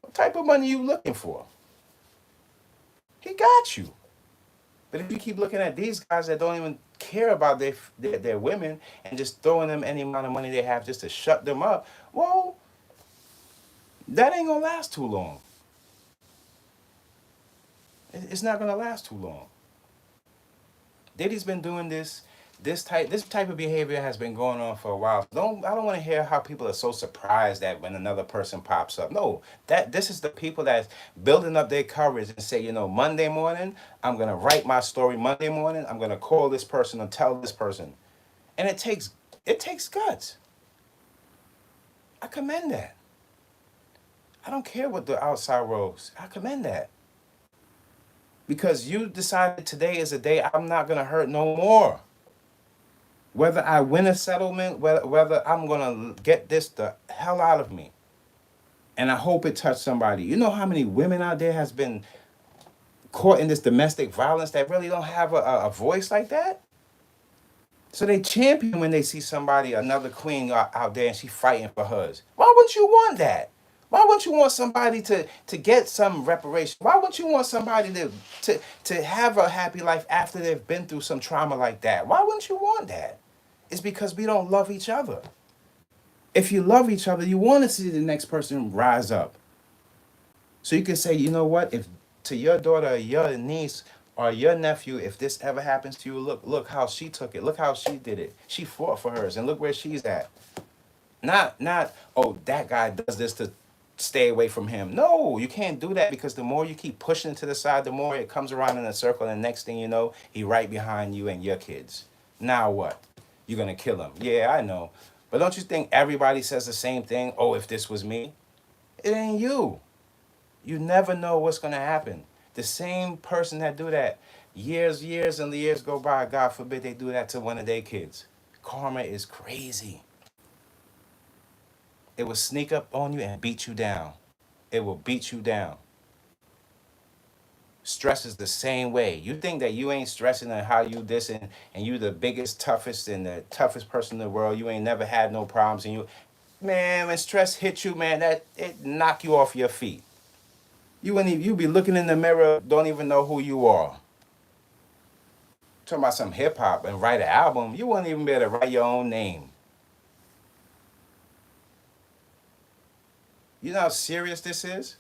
What type of money you looking for? He got you. But if you keep looking at these guys that don't even care about their women and just throwing them any amount of money they have just to shut them up, well, that ain't gonna last too long. It's not gonna last too long. Diddy's been doing this type of behavior has been going on for a while. I don't want to hear how people are so surprised that when another person pops up. No, this is the people that's building up their courage and say, Monday morning, I'm gonna write my story. Monday morning, I'm gonna call this person and tell this person. And it takes guts. I commend that. I don't care what the outside world. I commend that. Because you decided today is a day I'm not gonna hurt no more. Whether I win a settlement, whether I'm going to get this the hell out of me. And I hope it touched somebody. You know how many women out there has been caught in this domestic violence that really don't have a voice like that? So they champion when they see somebody, another queen out there and she fighting for hers. Why wouldn't you want that? Why wouldn't you want somebody to get some reparation? Why wouldn't you want somebody to have a happy life after they've been through some trauma like that? Why wouldn't you want that? It's because we don't love each other. If you love each other, you want to see the next person rise up. So you can say, you know what, if to your daughter or your niece or your nephew, if this ever happens to you, look how she took it. Look how she did it. She fought for hers, and look where she's at. Not oh, that guy does this to stay away from him. No, you can't do that, because the more you keep pushing it to the side, the more it comes around in a circle, and the next thing you know, he right behind you and your kids. Now what? You're gonna kill him. Yeah, I know. But don't you think everybody says the same thing? Oh, if this was me, it ain't you. You never know what's gonna happen. The same person that do that, years and the years go by, God forbid they do that to one of their kids. Karma is crazy. It will sneak up on you and beat you down. It will beat you down. Stress is the same way. You think that you ain't stressing on how you this, and you the biggest, toughest, and the toughest person in the world. You ain't never had no problems, and you, man, when stress hits you, man, that it knock you off your feet. You wouldn't even, you be looking in the mirror, don't even know who you are. Talking about some hip hop and write an album, you wouldn't even be able to write your own name. You know how serious this is?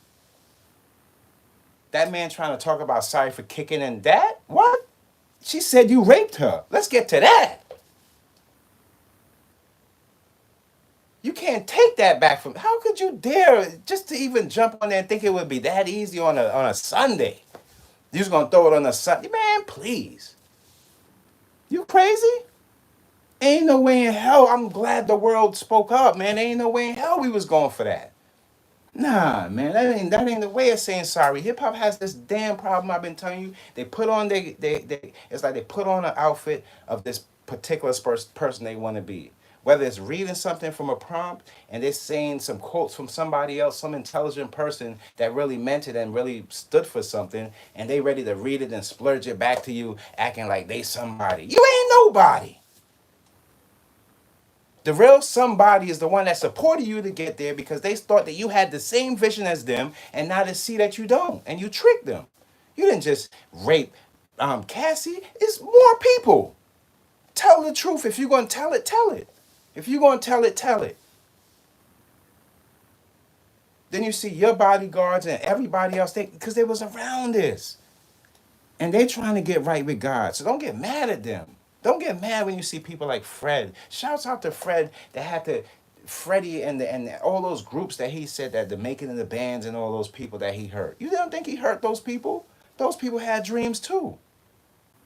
That man trying to talk about sorry for kicking and that? What? She said you raped her. Let's get to that. You can't take that back from. How could you dare just to even jump on there and think it would be that easy on a Sunday? You just gonna throw it on a Sunday, man? Please, you crazy? Ain't no way in hell. I'm glad the world spoke up, man. Ain't no way in hell we was going for that. Nah, man, that ain't the way of saying sorry. Hip hop has this damn problem I've been telling you. They put on they it's like they put on an outfit of this particular person they want to be. Whether it's reading something from a prompt and they're saying some quotes from somebody else, some intelligent person that really meant it and really stood for something, and they ready to read it and splurge it back to you, acting like they somebody. You ain't nobody. The real somebody is the one that supported you to get there because they thought that you had the same vision as them, and now they see that you don't, and you tricked them. You didn't just rape Cassie. It's more people. Tell the truth. If you're going to tell it, tell it. If you're going to tell it, tell it. Then you see your bodyguards and everybody else, because they was around this. And they trying to get right with God. So don't get mad at them. Don't get mad when you see people like Fred. Shouts out to Fred that had to, Freddie and all those groups that he said that the making of the bands and all those people that he hurt. You don't think he hurt those people? Those people had dreams too.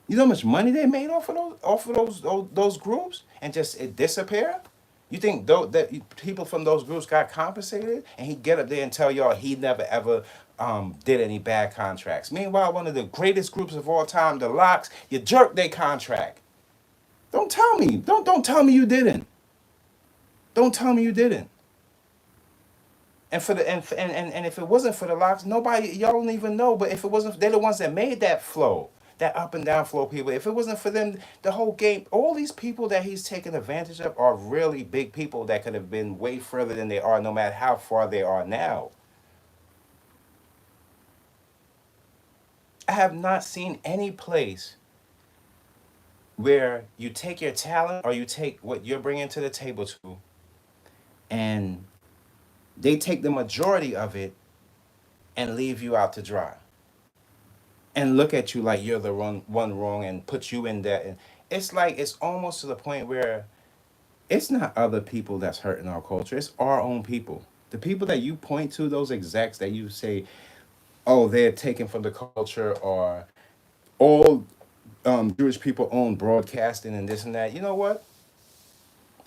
You know how much money they made off of those groups and just it disappear? You think that people from those groups got compensated, and he get up there and tell y'all he never ever did any bad contracts? Meanwhile, one of the greatest groups of all time, the Locks, you jerked their contract. Don't tell me. Don't tell me you didn't. Don't tell me you didn't. And for the and if it wasn't for the Locks, nobody, y'all don't even know. But if it wasn't, they're the ones that made that flow, that up and down flow people. If it wasn't for them, the whole game, all these people that he's taking advantage of are really big people that could have been way further than they are, no matter how far they are now. I have not seen any place where you take your talent or you take what you're bringing to the table to, and they take the majority of it and leave you out to dry and look at you like you're the one wrong and put you in that. And it's like it's almost to the point where it's not other people that's hurting our culture, it's our own people. The people that you point to, those execs that you say, oh, they're taken from the culture, or all Jewish people own broadcasting and this and that. You know what?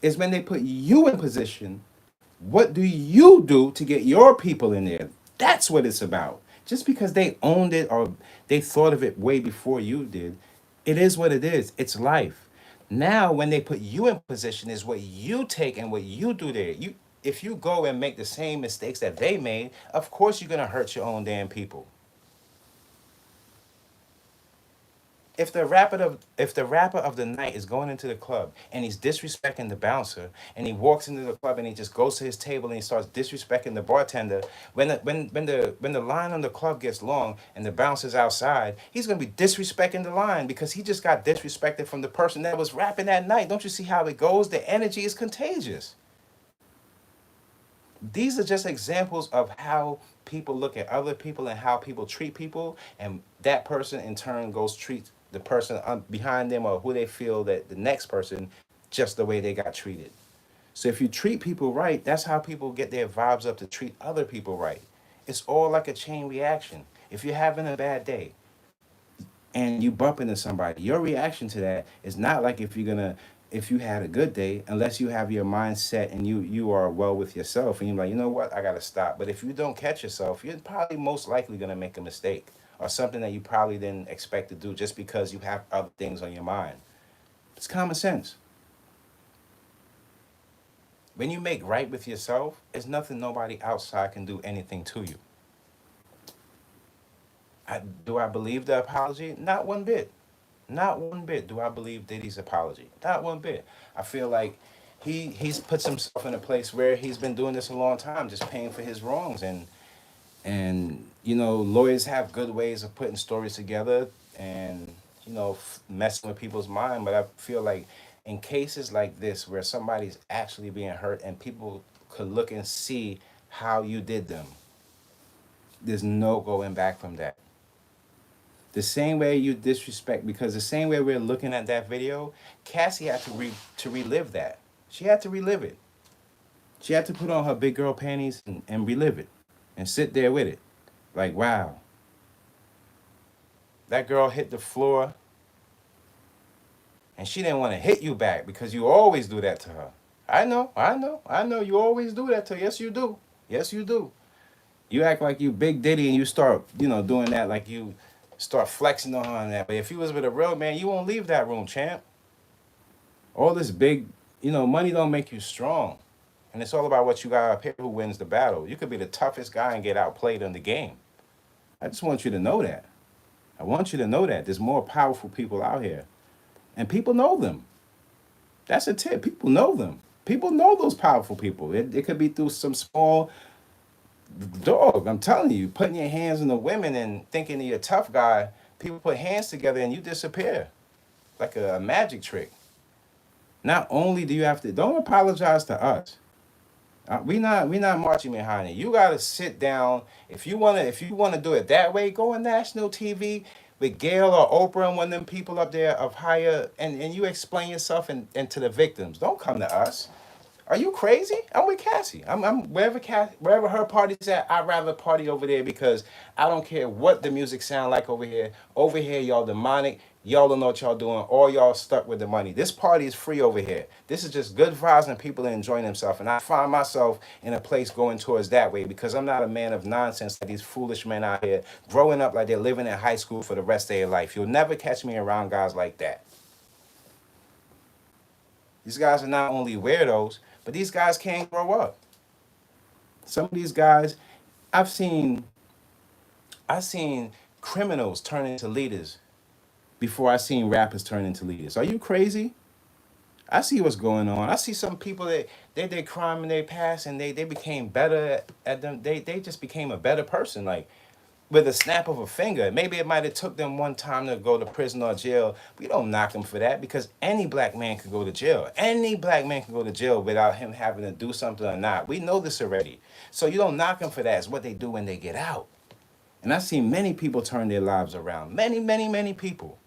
It's when they put you in position. What do you do to get your people in there? That's what it's about. Just because they owned it or they thought of it way before you did, it is what it is. It's life. Now, when they put you in position, is what you take and what you do there. You, if you go and make the same mistakes that they made, of course you're gonna hurt your own damn people. If the rapper of the night is going into the club and he's disrespecting the bouncer, and he walks into the club and he just goes to his table and he starts disrespecting the bartender, when the line on the club gets long and the bouncer's outside, he's gonna be disrespecting the line because he just got disrespected from the person that was rapping that night. Don't you see how it goes? The energy is contagious. These are just examples of how people look at other people and how people treat people, and that person in turn goes treat the person behind them or who they feel that the next person just the way they got treated. So if you treat people right, that's how people get their vibes up to treat other people right. It's all like a chain reaction. If you're having a bad day and you bump into somebody, your reaction to that is not like if you had a good day, unless you have your mind set and you are well with yourself and you're like, you know what, I gotta stop. But if you don't catch yourself, you're probably most likely gonna make a mistake or something that you probably didn't expect to do just because you have other things on your mind. It's common sense. When you make right with yourself, there's nothing nobody outside can do anything to you. Do I believe the apology? Not one bit. Not one bit do I believe Diddy's apology. Not one bit. I feel like he's puts himself in a place where he's been doing this a long time, just paying for his wrongs. And lawyers have good ways of putting stories together and messing with people's mind. But I feel like in cases like this where somebody's actually being hurt and people could look and see how you did them, there's no going back from that. The same way you disrespect, because the same way we're looking at that video, Cassie had to relive that. She had to relive it. She had to put on her big girl panties and relive it and sit there with it. Like, wow, that girl hit the floor and she didn't want to hit you back because you always do that to her. I know, you always do that to her. Yes, you do. Yes, you do. You act like you Big Diddy and you start, doing that like you start flexing on that. But if you was with a real man, you won't leave that room, champ. All this big, money don't make you strong. And it's all about what you got up here who wins the battle. You could be the toughest guy and get outplayed in the game. I just want you to know that. I want you to know that. There's more powerful people out here. And people know them. That's a tip. People know them. People know those powerful people. It could be through some small dog. I'm telling you, putting your hands on the women and thinking you're a tough guy, people put hands together and you disappear like a magic trick. Not only do you have to, don't apologize to us. We not marching behind it. You gotta sit down. If you wanna do it that way, go on national TV with Gayle or Oprah and one of them people up there of higher, and you explain yourself and to the victims. Don't come to us. Are you crazy? I'm with Cassie. I'm wherever her party's at. I'd rather party over there because I don't care what the music sound like over here. Over here, y'all demonic. Y'all don't know what y'all doing. All y'all stuck with the money. This party is free over here. This is just good vibes and people enjoying themselves. And I find myself in a place going towards that way because I'm not a man of nonsense like these foolish men out here growing up like they're living in high school for the rest of their life. You'll never catch me around guys like that. These guys are not only weirdos, but these guys can't grow up. Some of these guys, I've seen, I've seen criminals turn into leaders before I seen rappers turn into leaders. Are you crazy? I see what's going on. I see some people that they did crime in their past and they became better at them. They just became a better person. Like with a snap of a finger. Maybe it might have took them one time to go to prison or jail. We don't knock them for that because any black man could go to jail. Any black man can go to jail without him having to do something or not. We know this already. So you don't knock them for that. It's what they do when they get out. And I've seen many people turn their lives around. Many, many, many people.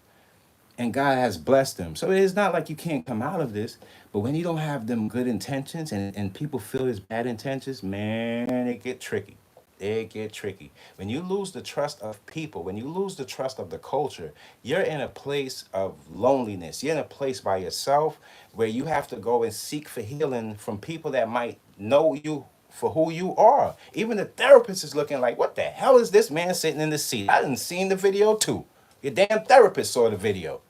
And God has blessed them. So it's not like you can't come out of this. But when you don't have them good intentions and people feel his bad intentions, man, it get tricky. It get tricky. When you lose the trust of people, when you lose the trust of the culture, you're in a place of loneliness. You're in a place by yourself where you have to go and seek for healing from people that might know you for who you are. Even the therapist is looking like, what the hell is this man sitting in the seat? I didn't seen the video too. Your damn therapist saw the video.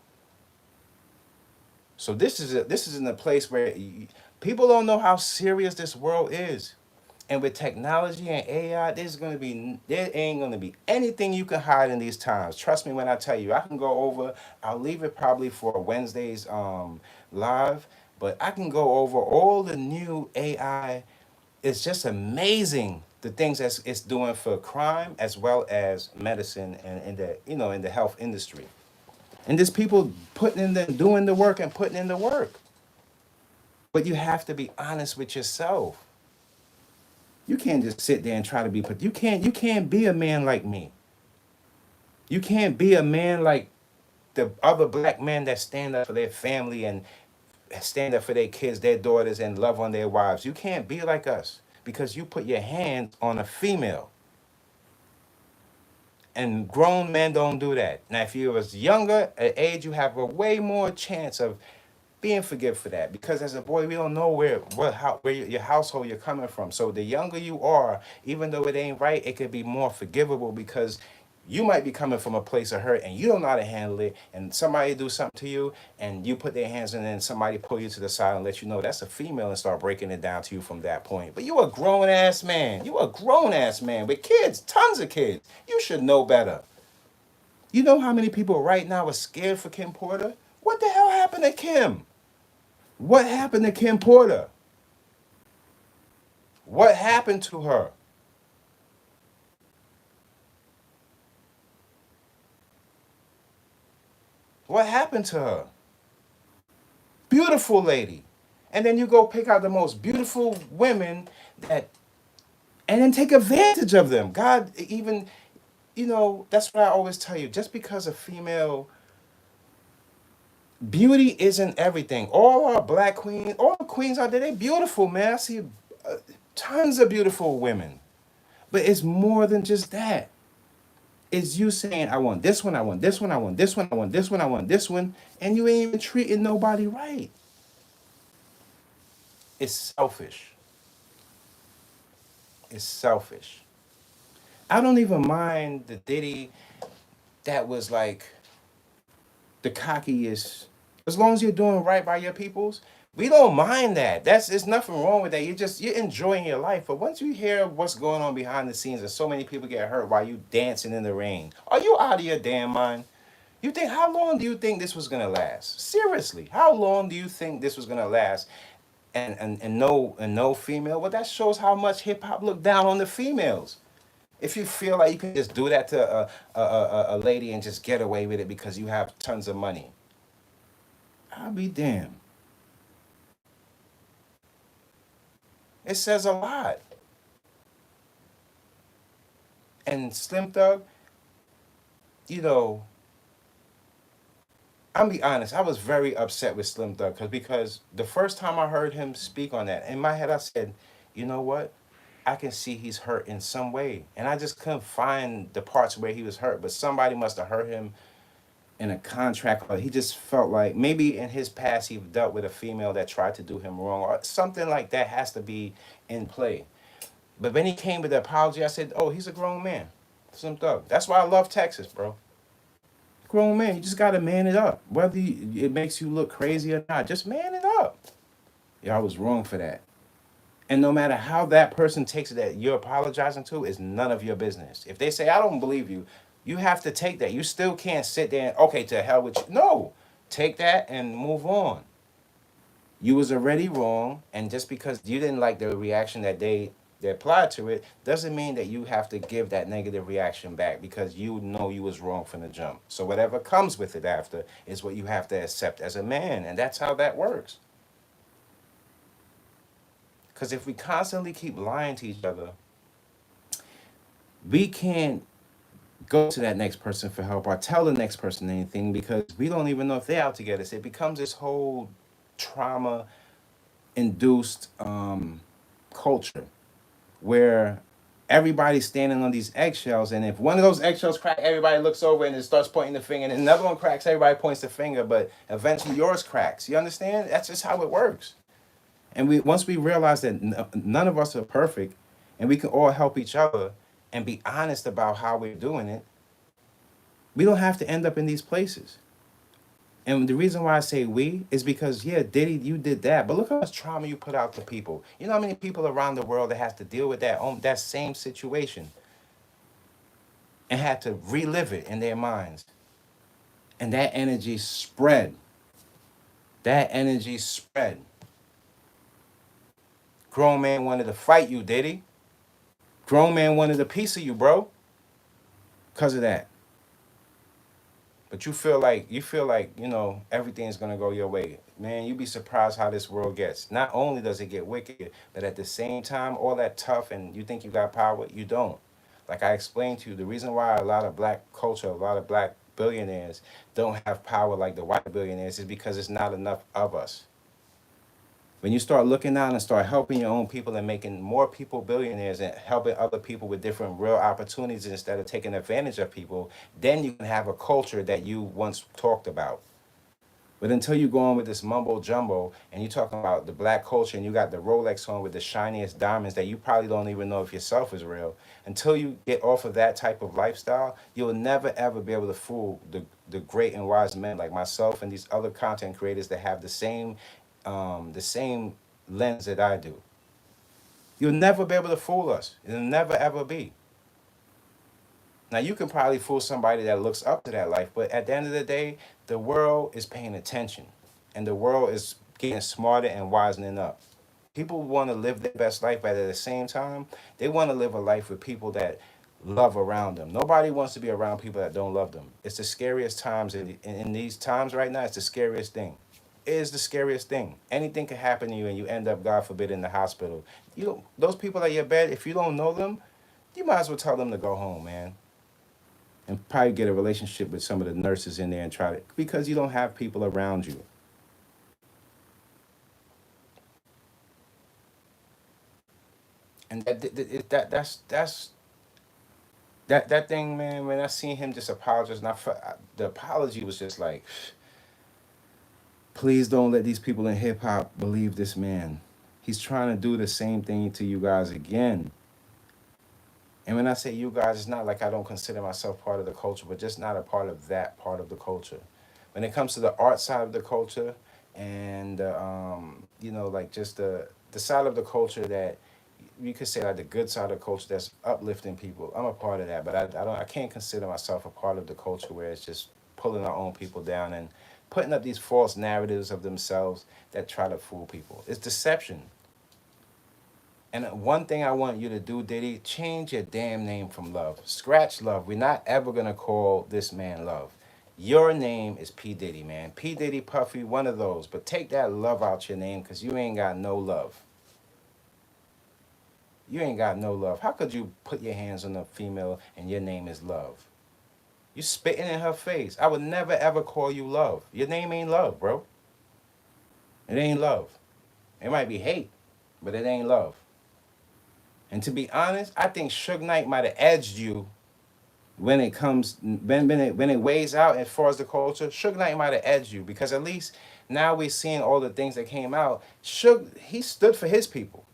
So this is in a place where people don't know how serious this world is. And with technology and AI, there ain't gonna be anything you can hide in these times. Trust me when I tell you. I can go over. I'll leave it probably for Wednesday's live, but I can go over all the new AI. It's just amazing the things that it's doing for crime as well as medicine and in the health industry. And there's people doing the work and putting in the work. But you have to be honest with yourself. You can't just sit there and try to be, but you can't be a man like me. You can't be a man like the other black men that stand up for their family and stand up for their kids, their daughters, and love on their wives. You can't be like us because you put your hands on a female. And grown men don't do that. Now, if you was younger at age, you have a way more chance of being forgiven for that. Because as a boy, we don't know where your household you're coming from. So the younger you are, even though it ain't right, it could be more forgivable because you might be coming from a place of hurt and you don't know how to handle it. And somebody do something to you and you put their hands in it and somebody pull you to the side and let you know that's a female and start breaking it down to you from that point. But you a grown ass man. You a grown ass man with kids, tons of kids. You should know better. You know how many people right now are scared for Kim Porter? What the hell happened to Kim? What happened to Kim Porter? What happened to her? What happened to her? Beautiful lady. And then you go pick out the most beautiful women that and then take advantage of them. God even that's what I always tell you. Just because a female beauty isn't everything. All our black queens, all the queens out there, they beautiful, man. I see tons of beautiful women. But it's more than just that. It's you saying, I want this one, I want this one, I want this one, I want this one, I want this one, and you ain't even treating nobody right. It's selfish. It's selfish. I don't even mind the Diddy that was like the cockiest. As long as you're doing right by your peoples, we don't mind that. There's nothing wrong with that. You're enjoying your life. But once you hear what's going on behind the scenes and so many people get hurt while you dancing in the rain, are you out of your damn mind? You think how long do you think this was gonna last? Seriously, how long do you think this was gonna last? And no female. Well, that shows how much hip hop looked down on the females. If you feel like you can just do that to a lady and just get away with it because you have tons of money, I'll be damned. It says a lot. And Slim Thug, you know, I'll be honest, I was very upset with Slim Thug because the first time I heard him speak on that, in my head I said, you know what? I can see he's hurt in some way. And I just couldn't find the parts where he was hurt, but somebody must have hurt him in a contract, or he just felt like maybe in his past he dealt with a female that tried to do him wrong, or something like that has to be in play. But when he came with the apology, I said, oh, he's a grown man. Slim Thug. That's why I love Texas, bro. Grown man, you just gotta man it up. Whether it makes you look crazy or not, just man it up. Yeah, I was wrong for that. And no matter how that person takes it that you're apologizing to, is none of your business. If they say, I don't believe you, you have to take that. You still can't sit there and, okay, to hell with you. No, take that and move on. You was already wrong, and just because you didn't like the reaction that they applied to it, doesn't mean that you have to give that negative reaction back because you know you was wrong from the jump. So whatever comes with it after is what you have to accept as a man, and that's how that works. Because if we constantly keep lying to each other, we can't go to that next person for help or tell the next person anything because we don't even know if they're out to get us. It becomes this whole trauma induced culture where everybody's standing on these eggshells, and if one of those eggshells crack, everybody looks over and it starts pointing the finger, and another one cracks, everybody points the finger, but eventually yours cracks. You understand? That's just how it works. And once we realize that none of us are perfect, and we can all help each other and be honest about how we're doing it, we don't have to end up in these places. And the reason why I say we is because, yeah, Diddy, you did that. But look how much trauma you put out to people. You know how many people around the world that has to deal with that same situation and had to relive it in their minds. And that energy spread. That energy spread. Grown man wanted to fight you, Diddy. Grown man wanted a piece of you, bro. Because of that. But you feel like everything's gonna go your way. Man, you'd be surprised how this world gets. Not only does it get wicked, but at the same time, all that tough and you think you got power, you don't. Like I explained to you, the reason why a lot of black culture, a lot of black billionaires don't have power like the white billionaires is because it's not enough of us. When you start looking out and start helping your own people and making more people billionaires and helping other people with different real opportunities instead of taking advantage of people, then you can have a culture that you once talked about. But until you go on with this mumbo jumbo and you talking about the black culture and you got the Rolex on with the shiniest diamonds that you probably don't even know if yourself is real, until you get off of that type of lifestyle, you'll never ever be able to fool the great and wise men like myself and these other content creators that have the same lens that I do. You'll never be able to fool us. It'll never ever be. Now you can probably fool somebody that looks up to that life, but at the end of the day, the world is paying attention, and the world is getting smarter and wisening up. People want to live their best life, but at the same time, they want to live a life with people that love around them. Nobody wants to be around people that don't love them. It's the scariest times in these times right now. It's the scariest thing. It is the scariest thing. Anything can happen to you, and you end up, God forbid, in the hospital. Those people at your bed, if you don't know them, you might as well tell them to go home, man, and probably get a relationship with some of the nurses in there and try to, because you don't have people around you. And that thing, man. When I seen him just apologize, the apology was just like, please don't let these people in hip hop believe this man. He's trying to do the same thing to you guys again. And when I say you guys, it's not like I don't consider myself part of the culture, but just not a part of that part of the culture. When it comes to the art side of the culture, and like just the side of the culture that you could say like the good side of the culture that's uplifting people, I'm a part of that. But I can't consider myself a part of the culture where it's just pulling our own people down and putting up these false narratives of themselves that try to fool people. It's deception. And one thing I want you to do, Diddy, change your damn name from Love. Scratch Love. We're not ever going to call this man Love. Your name is P. Diddy, man. P. Diddy, Puffy, one of those. But take that love out your name because you ain't got no love. You ain't got no love. How could you put your hands on a female and your name is Love? You spitting in her face. I would never ever call you Love. Your name ain't Love, bro. It ain't love. It might be hate, but it ain't love. And to be honest, I think Suge Knight might have edged you when it comes when it weighs out as far as the culture. Suge Knight might have edged you because at least now we're seeing all the things that came out. Suge, he stood for his people.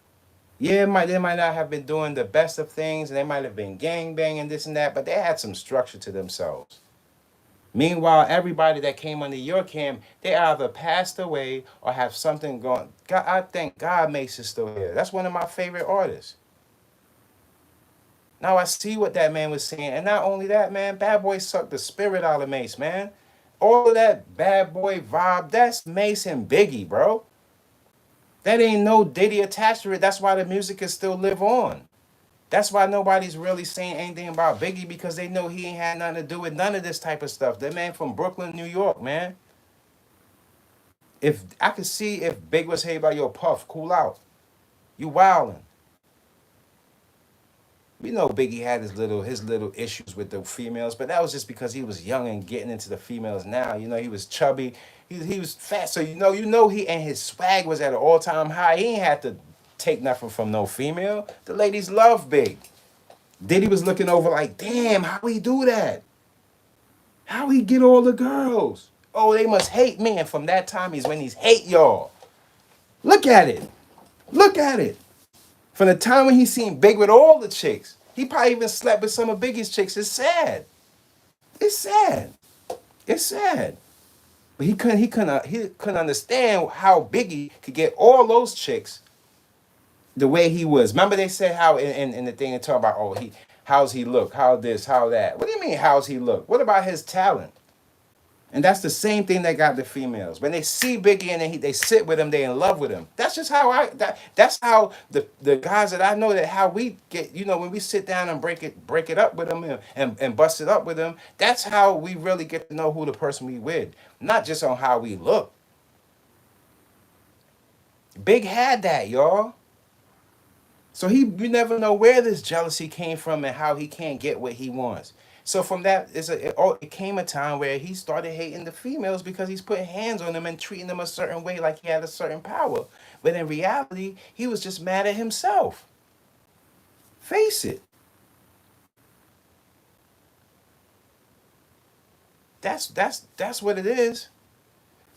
Yeah, they might not have been doing the best of things, and they might have been gang banging this and that, but they had some structure to themselves. Meanwhile, everybody that came under your camp, they either passed away or have something going. God, I think God makes it still here. That's one of my favorite artists. Now I see what that man was saying. And not only that, man, Bad Boy sucked the spirit out of Mace, man. All of that bad boy vibe, that's Mace and Biggie, bro. That ain't no Diddy attached to it. That's why the music can still live on. That's why nobody's really saying anything about Biggie because they know he ain't had nothing to do with none of this type of stuff. That man from Brooklyn, New York, man. If I could see if Big was here by your Puff, cool out. You wildin'. We know Biggie had his little issues with the females, but that was just because he was young and getting into the females now. He was chubby, he was fat, so he and his swag was at an all time high. He ain't had to take nothing from no female. The ladies love Big. Diddy was looking over like, damn, how he do that? How he get all the girls? Oh, they must hate me. And from that time, he's when he's hate y'all. Look at it. Look at it. From the time when he seen Big with all the chicks, he probably even slept with some of Biggie's chicks. It's sad. It's sad. It's sad. But he couldn't understand how Biggie could get all those chicks the way he was. Remember they said how in the thing they talk about, how's he look, how this, how that. What do you mean how's he look? What about his talent? And that's the same thing that got the females. When they see Biggie and they sit with him, they in love with him. That's just how that's how the guys that I know, that how we get, when we sit down and break it up with them, and bust it up with them, that's how we really get to know who the person we with. Not just on how we look. Big had that, y'all. So you never know where this jealousy came from and how he can't get what he wants. So from that, it came a time where he started hating the females because he's putting hands on them and treating them a certain way, like he had a certain power. But in reality, he was just mad at himself. Face it. That's what it is.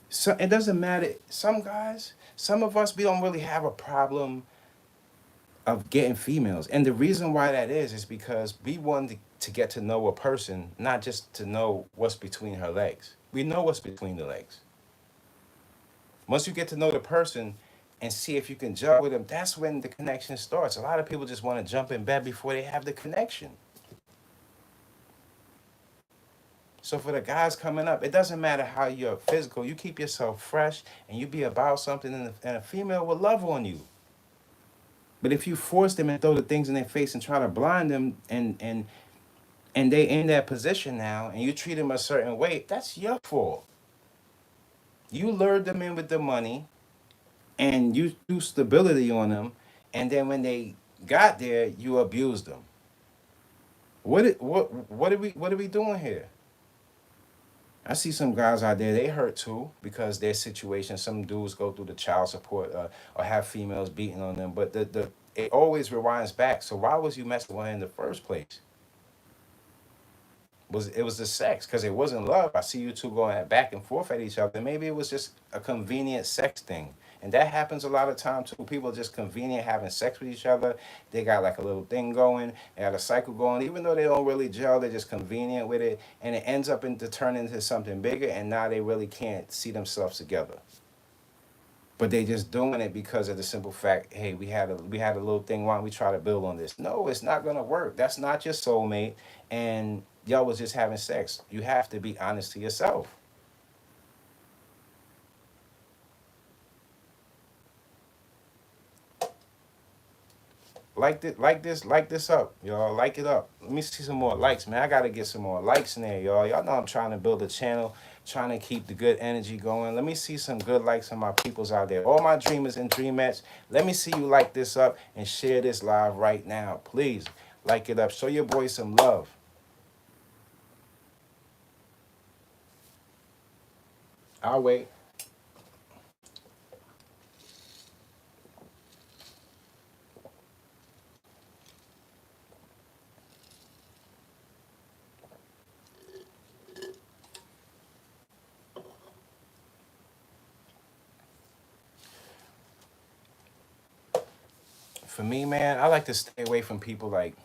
So it doesn't matter. Some guys, some of us, we don't really have a problem of getting females. And the reason why that is because we want to get to know a person, not just to know what's between her legs. We know what's between the legs. Once you get to know the person and see if you can jump with them, that's when the connection starts. A lot of people just want to jump in bed before they have the connection. So for the guys coming up, it doesn't matter how you're physical. You keep yourself fresh and you be about something, and a female will love on you. But if you force them and throw the things in their face and try to blind them, and they in that position now, and you treat them a certain way, that's your fault. You lured them in with the money, and you threw stability on them, and then when they got there, you abused them. What are we doing here? I see some guys out there, they hurt too because their situation. Some dudes go through the child support, or have females beating on them, but the it always rewinds back. So why was you messing with her in the first place? It was the sex, because it wasn't love. I see you two going back and forth at each other. Maybe it was just a convenient sex thing. And that happens a lot of time too. People are just convenient having sex with each other. They got like a little thing going. They got a cycle going. Even though they don't really gel, they're just convenient with it. And it ends up into turning into something bigger. And now they really can't see themselves together. But they just doing it because of the simple fact, hey, we had a little thing. Why don't we try to build on this? No, it's not gonna work. That's not your soulmate, and y'all was just having sex. You have to be honest to yourself. Like this up, y'all. Like it up. Let me see some more likes, man. I gotta get some more likes in there, y'all. Y'all know I'm trying to build a channel, trying to keep the good energy going. Let me see some good likes on my peoples out there. All my dreamers and dreamettes, let me see you like this up and share this live right now. Please like it up. Show your boy some love. I'll wait. For me, man, I like to stay away from people like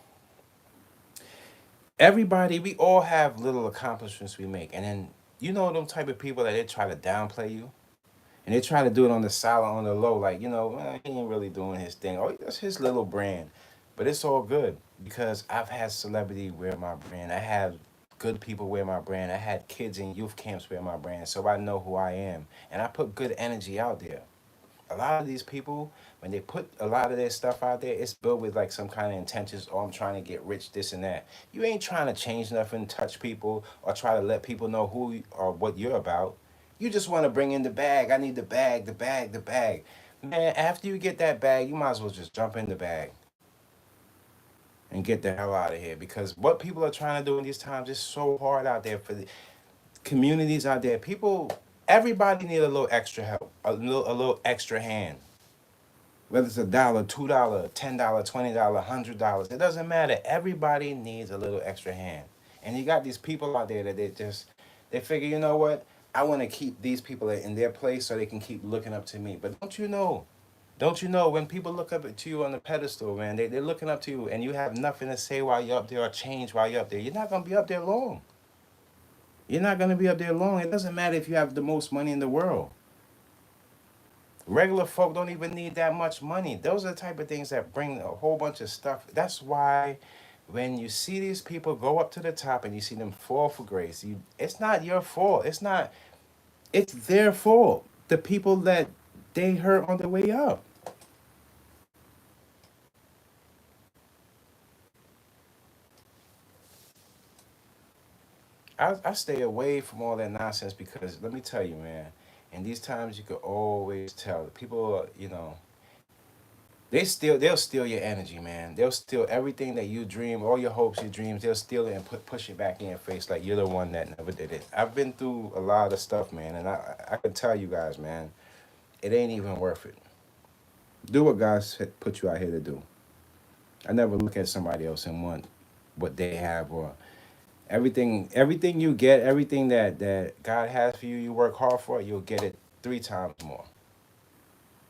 everybody. We all have little accomplishments we make, and then them type of people that they try to downplay you. And they try to do it on the silent, on the low, like, he ain't really doing his thing. Oh, that's his little brand. But it's all good because I've had celebrity wear my brand. I have good people wear my brand. I had kids in youth camps wear my brand. So I know who I am. And I put good energy out there. A lot of these people, when they put a lot of their stuff out there, it's built with like some kind of intentions. Oh, I'm trying to get rich, this and that. You ain't trying to change nothing, touch people, or try to let people know or what you're about. You just want to bring in the bag. I need the bag, the bag, the bag. Man, after you get that bag, you might as well just jump in the bag and get the hell out of here. Because what people are trying to do in these times is so hard out there for the communities out there. Everybody need a little extra help, a little extra hand. Whether it's $1, $2, $10, $20, $100, it doesn't matter. Everybody needs a little extra hand. And you got these people out there that they figure, you know what? I want to keep these people in their place so they can keep looking up to me. But don't you know when people look up to you on the pedestal, man, they're looking up to you and you have nothing to say while you're up there or change while you're up there. You're not going to be up there long. You're not going to be up there long. It doesn't matter if you have the most money in the world. Regular folk don't even need that much money. Those are the type of things that bring a whole bunch of stuff. That's why when you see these people go up to the top and you see them fall for grace, it's not your fault. It's their fault. The people that they hurt on the way up. I stay away from all that nonsense because let me tell you, man, in these times you could always tell people, they'll steal your energy, man. They'll steal everything that you dream, all your hopes, your dreams. They'll steal it and push it back in your face like you're the one that never did it. I've been through a lot of stuff, man, and I can tell you guys, man, it ain't even worth it. Do what God's put you out here to do. I never look at somebody else and want what they have or everything you get, everything that God has for you, you work hard for it, you'll get it 3 times more.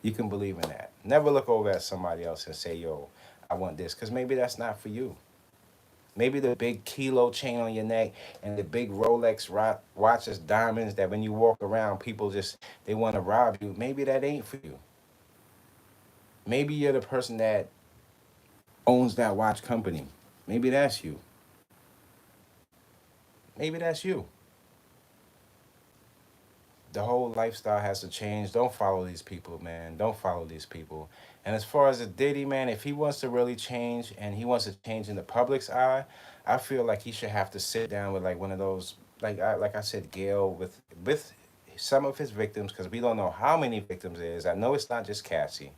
You can believe in that. Never look over at somebody else and say, yo, I want this, because maybe that's not for you. Maybe the big kilo chain on your neck and the big Rolex watches, diamonds that when you walk around, people they want to rob you. Maybe that ain't for you. Maybe you're the person that owns that watch company. Maybe that's you. Maybe that's you. The whole lifestyle has to change. Don't follow these people, man. Don't follow these people. And as far as the Diddy, man, if he wants to really change and he wants to change in the public's eye, I feel like he should have to sit down with like one of those, like I said, Gayle, with some of his victims, because we don't know how many victims there is. I know it's not just Cassie.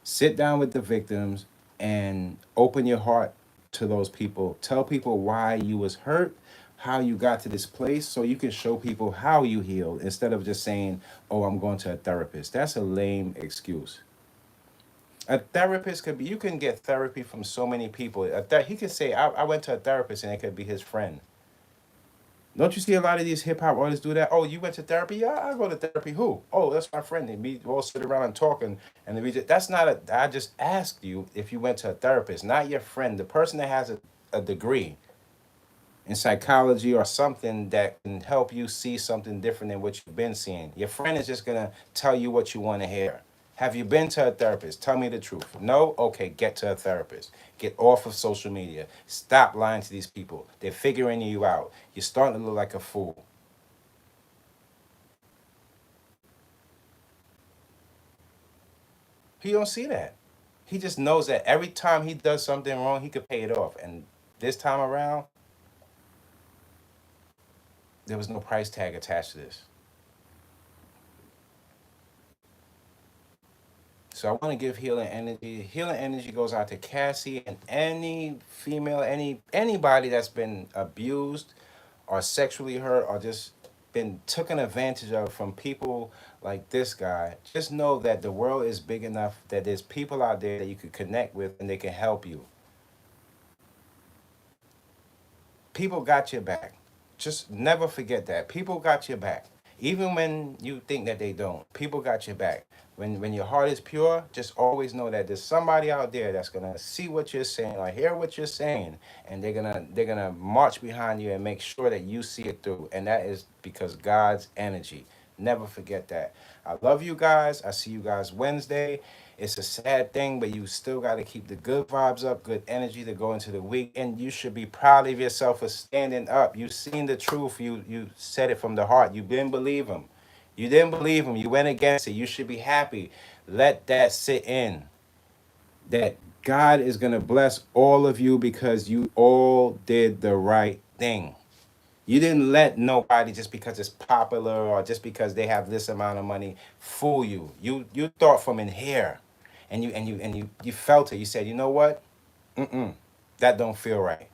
Sit down with the victims and open your heart to those people. Tell people why you was hurt, how you got to this place, so you can show people how you healed instead of just saying, oh, I'm going to a therapist. That's a lame excuse. A therapist could be, you can get therapy from so many people. He could say, I went to a therapist, and it could be his friend. Don't you see a lot of these hip hop artists do that? Oh, you went to therapy? Yeah, I go to therapy. Who? Oh, that's my friend. And we all sit around and talk, and that's not a. I just asked you if you went to a therapist, not your friend, the person that has a degree in psychology or something that can help you see something different than what you've been seeing. Your friend is just gonna tell you what you want to hear. Have you been to a therapist? Tell me the truth. No? Okay, get to a therapist. Get off of social media. Stop lying to these people. They're figuring you out. You're starting to look like a fool. He don't see that. He just knows that every time he does something wrong, he could pay it off. And this time around, there was no price tag attached to this. So I want to give healing energy. Healing energy goes out to Cassie and any female, anybody that's been abused or sexually hurt or just been taken advantage of from people like this guy. Just know that the world is big enough that there's people out there that you could connect with and they can help you. People got your back. Just never forget that. People got your back. Even when you think that they don't, people got your back. When your heart is pure, just always know that there's somebody out there that's gonna see what you're saying or hear what you're saying, and they're gonna march behind you and make sure that you see it through. And that is because God's energy. Never forget that. I love you guys. I see you guys Wednesday. It's a sad thing, but you still got to keep the good vibes up, good energy to go into the week. And you should be proud of yourself for standing up. You seen the truth. You said it from the heart. You didn't believe him. You didn't believe him. You went against it. You should be happy. Let that sit in. That God is going to bless all of you because you all did the right thing. You didn't let nobody just because it's popular or just because they have this amount of money fool you. You thought from in here, and you felt it. You said, you know what? That don't feel right.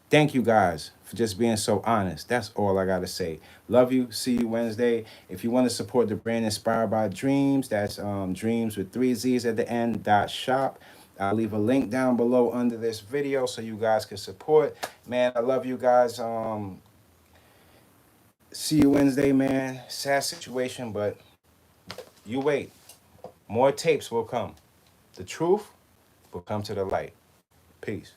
Thank you guys for just being so honest. That's all I gotta say. Love you. See you Wednesday. If you want to support the brand inspired by dreams, that's dreams with 3 Z's at the end .shop. I'll leave a link down below under this video so you guys can support. Man, I love you guys. See you Wednesday, man. Sad situation, but you wait. More tapes will come. The truth will come to the light. Peace.